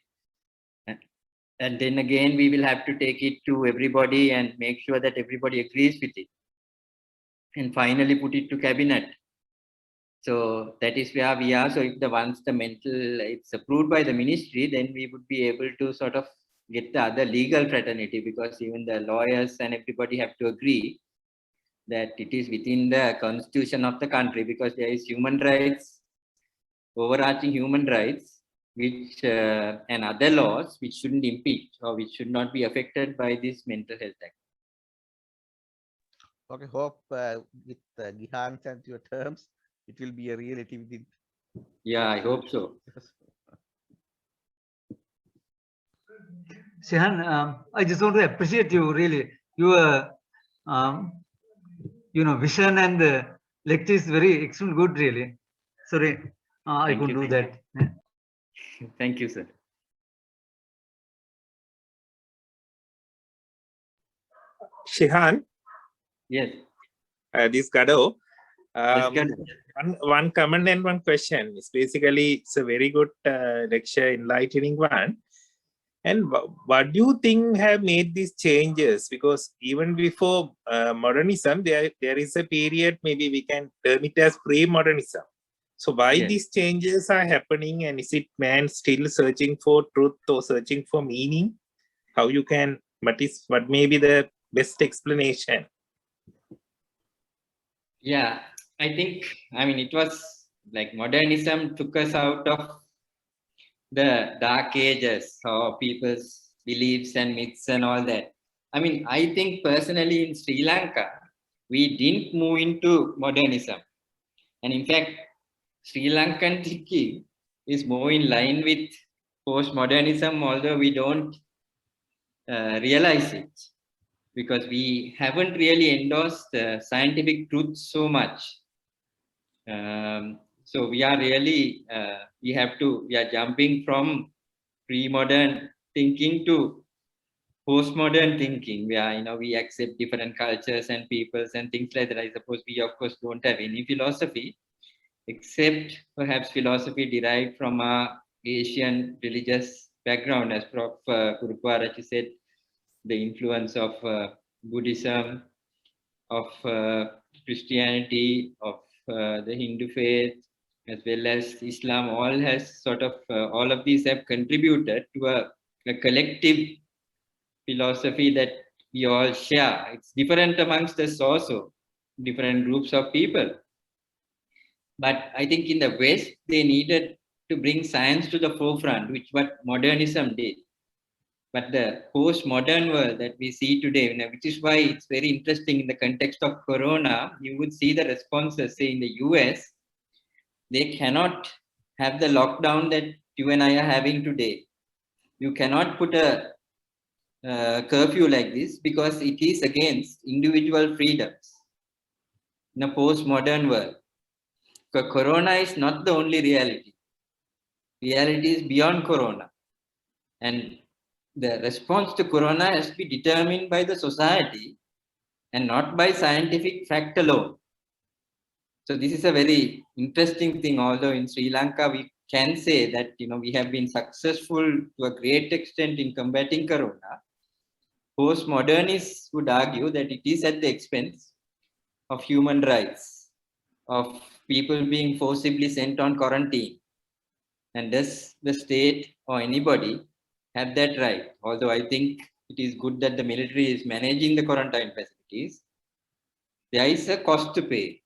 And then again, we will have to take it to everybody and make sure that everybody agrees with it. And finally put it to cabinet. So that is where we are. So if once it's approved by the ministry, then we would be able to sort of get the other legal fraternity, because even the lawyers and everybody have to agree that it is within the constitution of the country, because there is human rights, overarching human rights, which and other laws which shouldn't impede or which should not be affected by this Mental Health Act. Okay, hope with Gihan's and your terms, it will be a reality within. Yeah, I hope so. Shehan, I just want to appreciate you really. Your, vision and the lecture is very extremely good, really. Sorry, I couldn't do that. Yeah. Thank you, sir. Shihan? Yes. This Gado. Yes, one comment and one question. It's basically, it's a very good lecture, enlightening one. And what do you think have made these changes? Because even before modernism, there is a period, maybe we can term it as pre-modernism. So why these changes are happening, and is it man still searching for truth or searching for meaning? How you can, what may be the best explanation? Yeah, I think, it was like modernism took us out of the dark ages or people's beliefs and myths and all that. I think personally in Sri Lanka, we didn't move into modernism. And in fact, Sri Lankan thinking is more in line with postmodernism, although we don't realize it, because we haven't really endorsed scientific truth so much. So we are really, we are jumping from pre-modern thinking to postmodern thinking, where we accept different cultures and peoples and things like that. I suppose we of course don't have any philosophy, except perhaps philosophy derived from a Asian religious background, as Prof. Kuruparachi said, the influence of Buddhism, of Christianity, of the Hindu faith, as well as Islam, all has sort of all of these have contributed to a collective philosophy that we all share. It's different amongst us also, different groups of people. But I think in the West, they needed to bring science to the forefront, which what modernism did. But the postmodern world that we see today, which is why it's very interesting in the context of Corona, you would see the responses, say in the US, they cannot have the lockdown that you and I are having today. You cannot put a curfew like this because it is against individual freedoms in a postmodern world. So Corona is not the only reality. Reality is beyond Corona. And the response to Corona has to be determined by the society and not by scientific fact alone. So this is a very interesting thing, although in Sri Lanka, we can say that, we have been successful to a great extent in combating Corona. Postmodernists would argue that it is at the expense of human rights, of people being forcibly sent on quarantine. And does the state or anybody have that right? Although I think it is good that the military is managing the quarantine facilities, there is a cost to pay.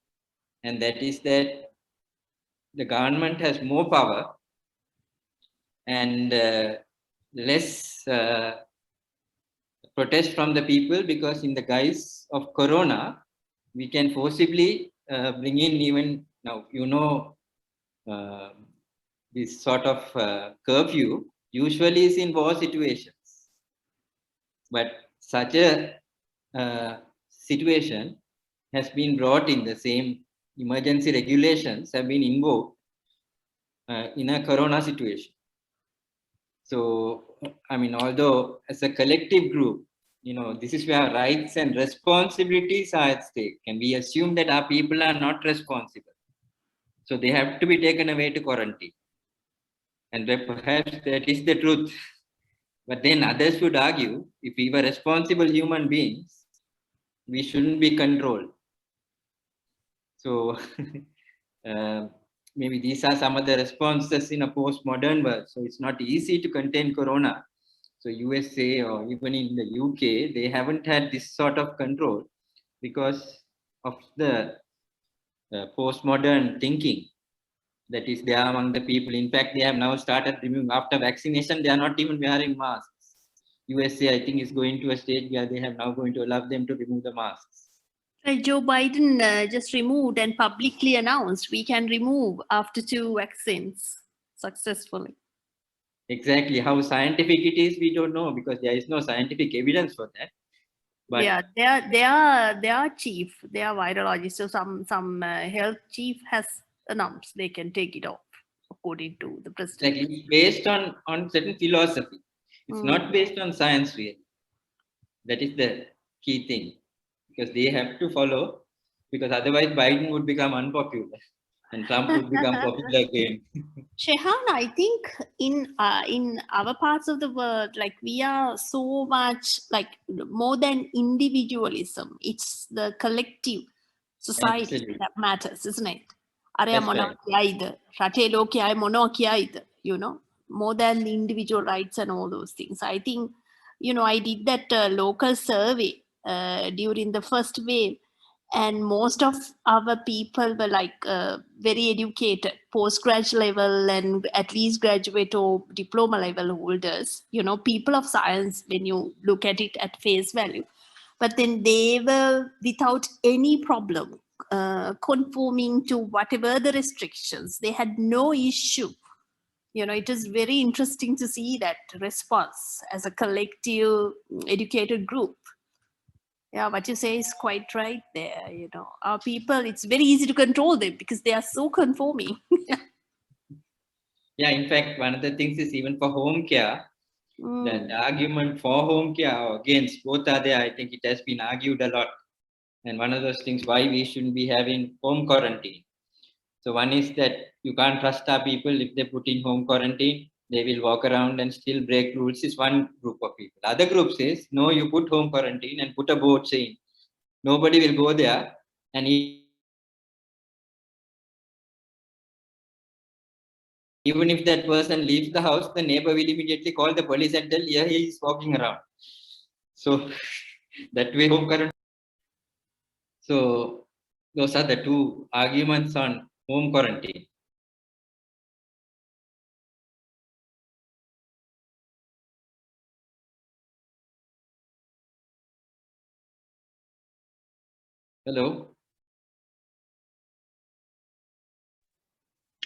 And that is that the government has more power and less protest from the people, because in the guise of Corona, we can forcibly bring in even now, this sort of curfew usually is in war situations. But such a situation has been brought in, the same emergency regulations have been invoked in a Corona situation. So, I mean, although as a collective group, this is where rights and responsibilities are at stake. And we assume that our people are not responsible. So they have to be taken away to quarantine. And perhaps that is the truth. But then others would argue, if we were responsible human beings, we shouldn't be controlled. So maybe these are some of the responses in a postmodern world. So it's not easy to contain Corona. So USA or even in the UK, they haven't had this sort of control because of the postmodern thinking that is there among the people. In fact, they have now started removing, after vaccination, they are not even wearing masks. USA, I think, is going to a stage where they have now going to allow them to remove the masks. Joe Biden just removed and publicly announced we can remove after 2 vaccines successfully. Exactly. How scientific it is, we don't know, because there is no scientific evidence for that. But yeah, they are chief, they are virologists. So some health chief has announced they can take it off, according to the president. like it's based on certain philosophy. It's not based on science, really. That is the key thing, because they have to follow, because otherwise Biden would become unpopular and Trump would become popular again. Shehan, I think in our parts of the world, like we are so much like more than individualism. It's the collective society Absolutely. that matters, isn't it? That's right. More than the individual rights and all those things. I think, I did that local survey during the first wave, and most of our people were like very educated, postgraduate level and at least graduate or diploma level holders, people of science when you look at it at face value. But then they were without any problem conforming to whatever the restrictions. They had no issue. It is very interesting to see that response as a collective educated group. Yeah, what you say is quite right there. Our people, it's very easy to control them because they are so conforming. Yeah, in fact, one of the things is even for home care, That argument for home care or against, both are there. I think it has been argued a lot. And one of those things why we shouldn't be having home quarantine. So one is that you can't trust our people. If they put in home quarantine, they will walk around and still break rules, is one group of people. Other group says, no, you put home quarantine and put a board saying, nobody will go there. And even if that person leaves the house, the neighbor will immediately call the police and tell, yeah, he is walking around. So that way home quarantine. So those are the two arguments on home quarantine. Hello.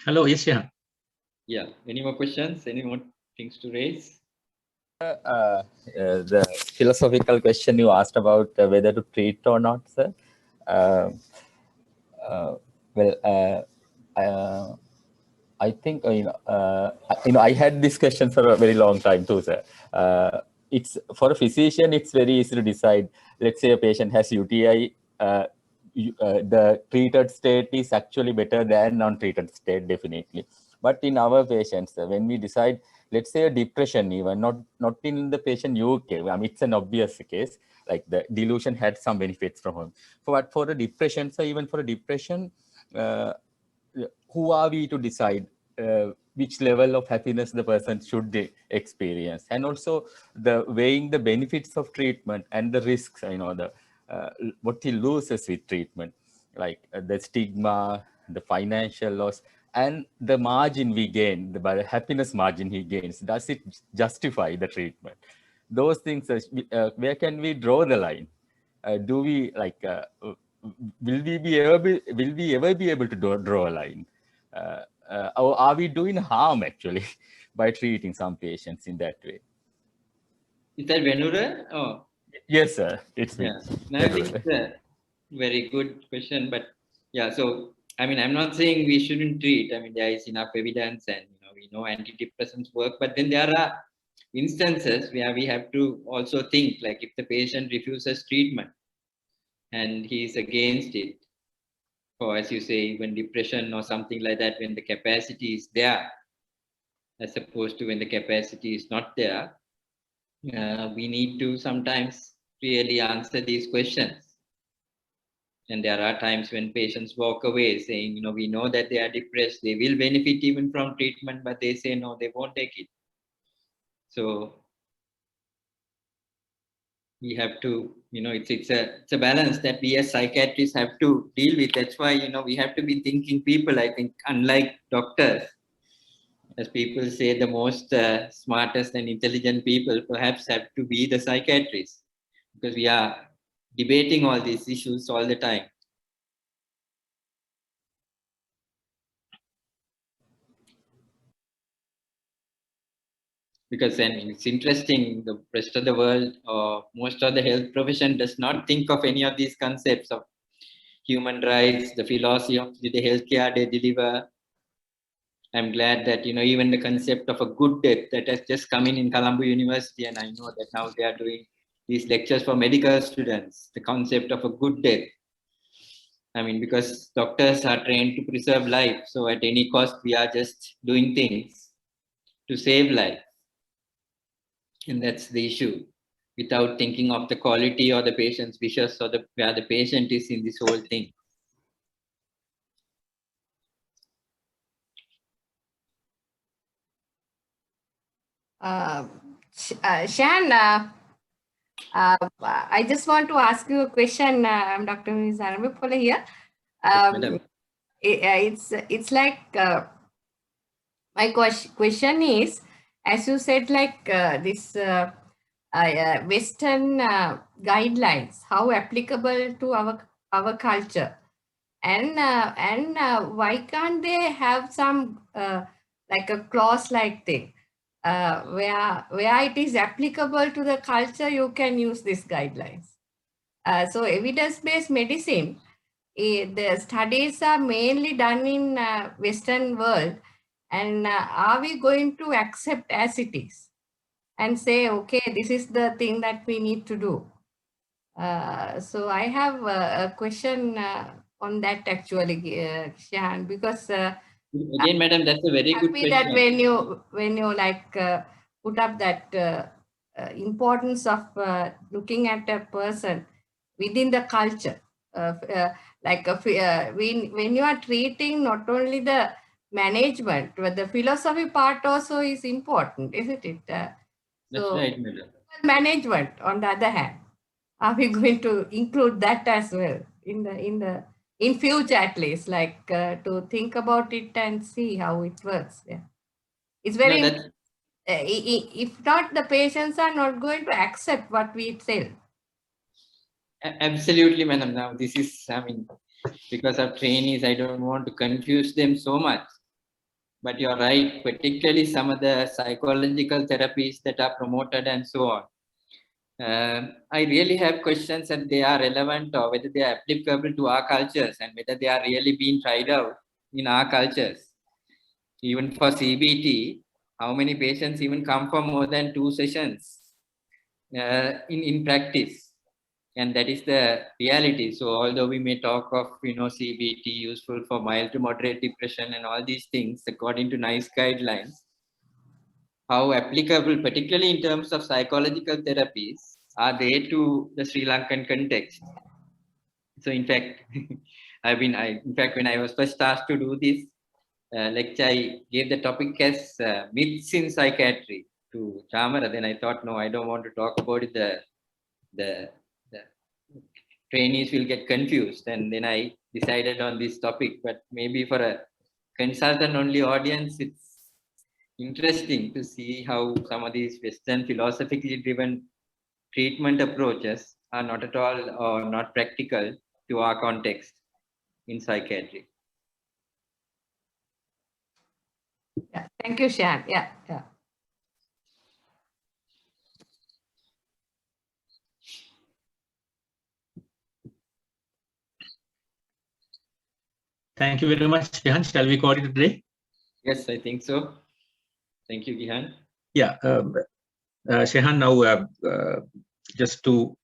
Hello, yes, yeah. Yeah. Any more questions? Any more things to raise? The philosophical question you asked about whether to treat or not, sir. I think I had this question for a very long time too, sir. It's for a physician, it's very easy to decide. Let's say a patient has UTI. The treated state is actually better than non-treated state, definitely. But in our patients, when we decide, let's say a depression, even not in the patient UK, I mean, it's an obvious case, like the delusion had some benefits from him. But for a depression, so even for a depression, who are we to decide which level of happiness the person should experience, and also the weighing the benefits of treatment and the risks, what he loses with treatment, like the stigma, the financial loss, and the margin we gain, the happiness margin he gains. Does it justify the treatment? Those things, where can we draw the line? Do we will we ever be able to draw a line? Or are we doing harm actually by treating some patients in that way? Is that Venura? Oh. Yes, sir. It's me. Yeah. No, I think it's a very good question. But yeah, so I mean, I'm not saying we shouldn't treat. I mean, there is enough evidence, and we know antidepressants work. But then there are instances where we have to also think, like if the patient refuses treatment and he is against it, or as you say, even depression or something like that, when the capacity is there, as opposed to when the capacity is not there, we need to sometimes really answer these questions. And there are times when patients walk away saying, we know that they are depressed, they will benefit even from treatment, but they say, no, they won't take it. So we have to, it's a balance that we as psychiatrists have to deal with. That's why, we have to be thinking people. I think unlike doctors, as people say, the most smartest and intelligent people perhaps have to be the psychiatrists, because we are debating all these issues all the time. Because then it's interesting, the rest of the world or most of the health profession does not think of any of these concepts of human rights, the philosophy of the healthcare they deliver. I'm glad that, even the concept of a good death that has just come in Colombo University, and I know that now they are doing these lectures for medical students, the concept of a good death. I mean, because doctors are trained to preserve life. So at any cost, we are just doing things to save life. And that's the issue, without thinking of the quality or the patient's wishes or where the patient is in this whole thing. Shan, I just want to ask you a question. I'm Dr. Zarambipole here. It's like my question is, as you said, like this Western guidelines, how applicable to our culture, and why can't they have some like a clause like thing? Where it is applicable to the culture, you can use these guidelines. So evidence-based medicine, the studies are mainly done in Western world, and are we going to accept as it is? and say, okay, this is the thing that we need to do. So I have a question on that actually, Shan, because Again, madam, that's a very good happy that question. when you like put up that importance of looking at a person within the culture, when you are treating not only the management, but the philosophy part also is important, isn't it? That's So right, madam. management, on the other hand, are we going to include that as well in future, at least, like to think about it and see how it works? Yeah, it's very. No, that's If not, the patients are not going to accept what we tell. absolutely, madam. Now, this is, I mean, because of trainees, I don't want to confuse them so much. But you're right, particularly some of the psychological therapies that are promoted and so on. I really have questions and they are relevant or whether they are applicable to our cultures and whether they are really being tried out in our cultures. Even for CBT, how many patients even come for more than 2 sessions in practice? And that is the reality. So although we may talk of, CBT useful for mild to moderate depression and all these things, according to NICE guidelines, how applicable, particularly in terms of psychological therapies, are they to the Sri Lankan context? So in fact, when I was first asked to do this lecture, I gave the topic as myths in psychiatry to Chamara. Then I thought, no, I don't want to talk about it. The trainees will get confused. And then I decided on this topic, but maybe for a consultant only audience, it's interesting to see how some of these Western philosophically driven treatment approaches are not at all or not practical to our context in psychiatry. Yeah, thank you, Shan. Yeah. Thank you very much, Gihan. Shall we call it a day? Yes, I think so. Thank you, Gihan. Yeah, Shehan, now just to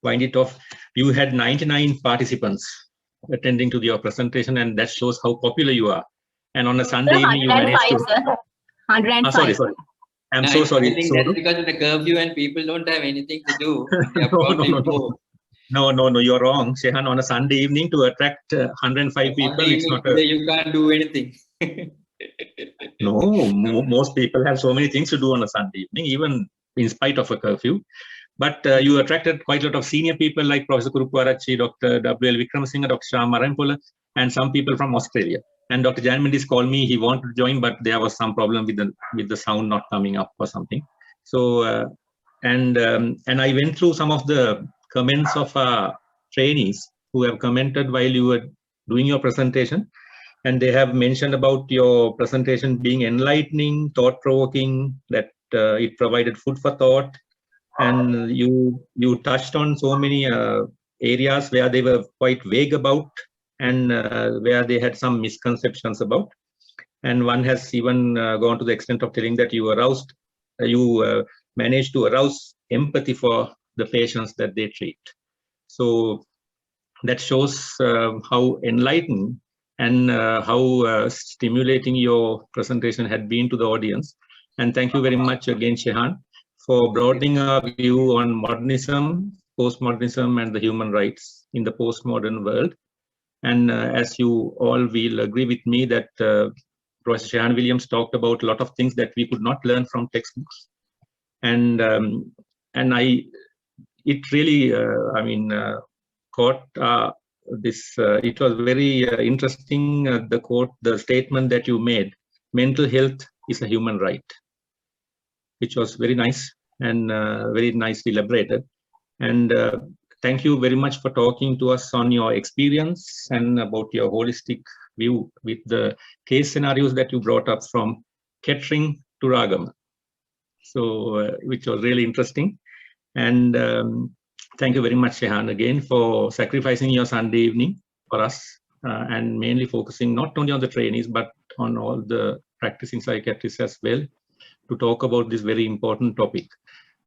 wind it off, you had 99 participants attending to your presentation, and that shows how popular you are. And on a Sunday evening, you managed to. 105. Sorry. I'm so sorry. I think that's because of the curfew and people don't have anything to do. No, you're wrong. Shehan, on a Sunday evening to attract 105 people, it's not a... You can't do anything. No, most people have so many things to do on a Sunday evening, even in spite of a curfew. But you attracted quite a lot of senior people like Professor Kuruparachi, Dr. W.L. Wickramasinghe, Dr. Shyam Marampola, and some people from Australia. And Dr. Jan Mendis called me. He wanted to join, but there was some problem with the sound not coming up or something. So, and I went through some of the comments of trainees who have commented while you were doing your presentation. And they have mentioned about your presentation being enlightening, thought-provoking, that it provided food for thought. And you touched on so many areas where they were quite vague about and where they had some misconceptions about. And one has even gone to the extent of telling that you managed to arouse empathy for the patients that they treat. So that shows how enlightening and how stimulating your presentation had been to the audience. And thank you very much again, Shehan, for broadening our view on modernism, postmodernism, and the human rights in the postmodern world. And as you all will agree with me that Professor Shehan Williams talked about a lot of things that we could not learn from textbooks. And it really, caught this. It was very interesting, the statement that you made, mental health is a human right, which was very nice and very nicely elaborated. And thank you very much for talking to us on your experience and about your holistic view with the case scenarios that you brought up from Kettering to Ragama. So, which was really interesting. And thank you very much, Shehan, again, for sacrificing your Sunday evening for us and mainly focusing not only on the trainees, but on all the practicing psychiatrists as well, to talk about this very important topic.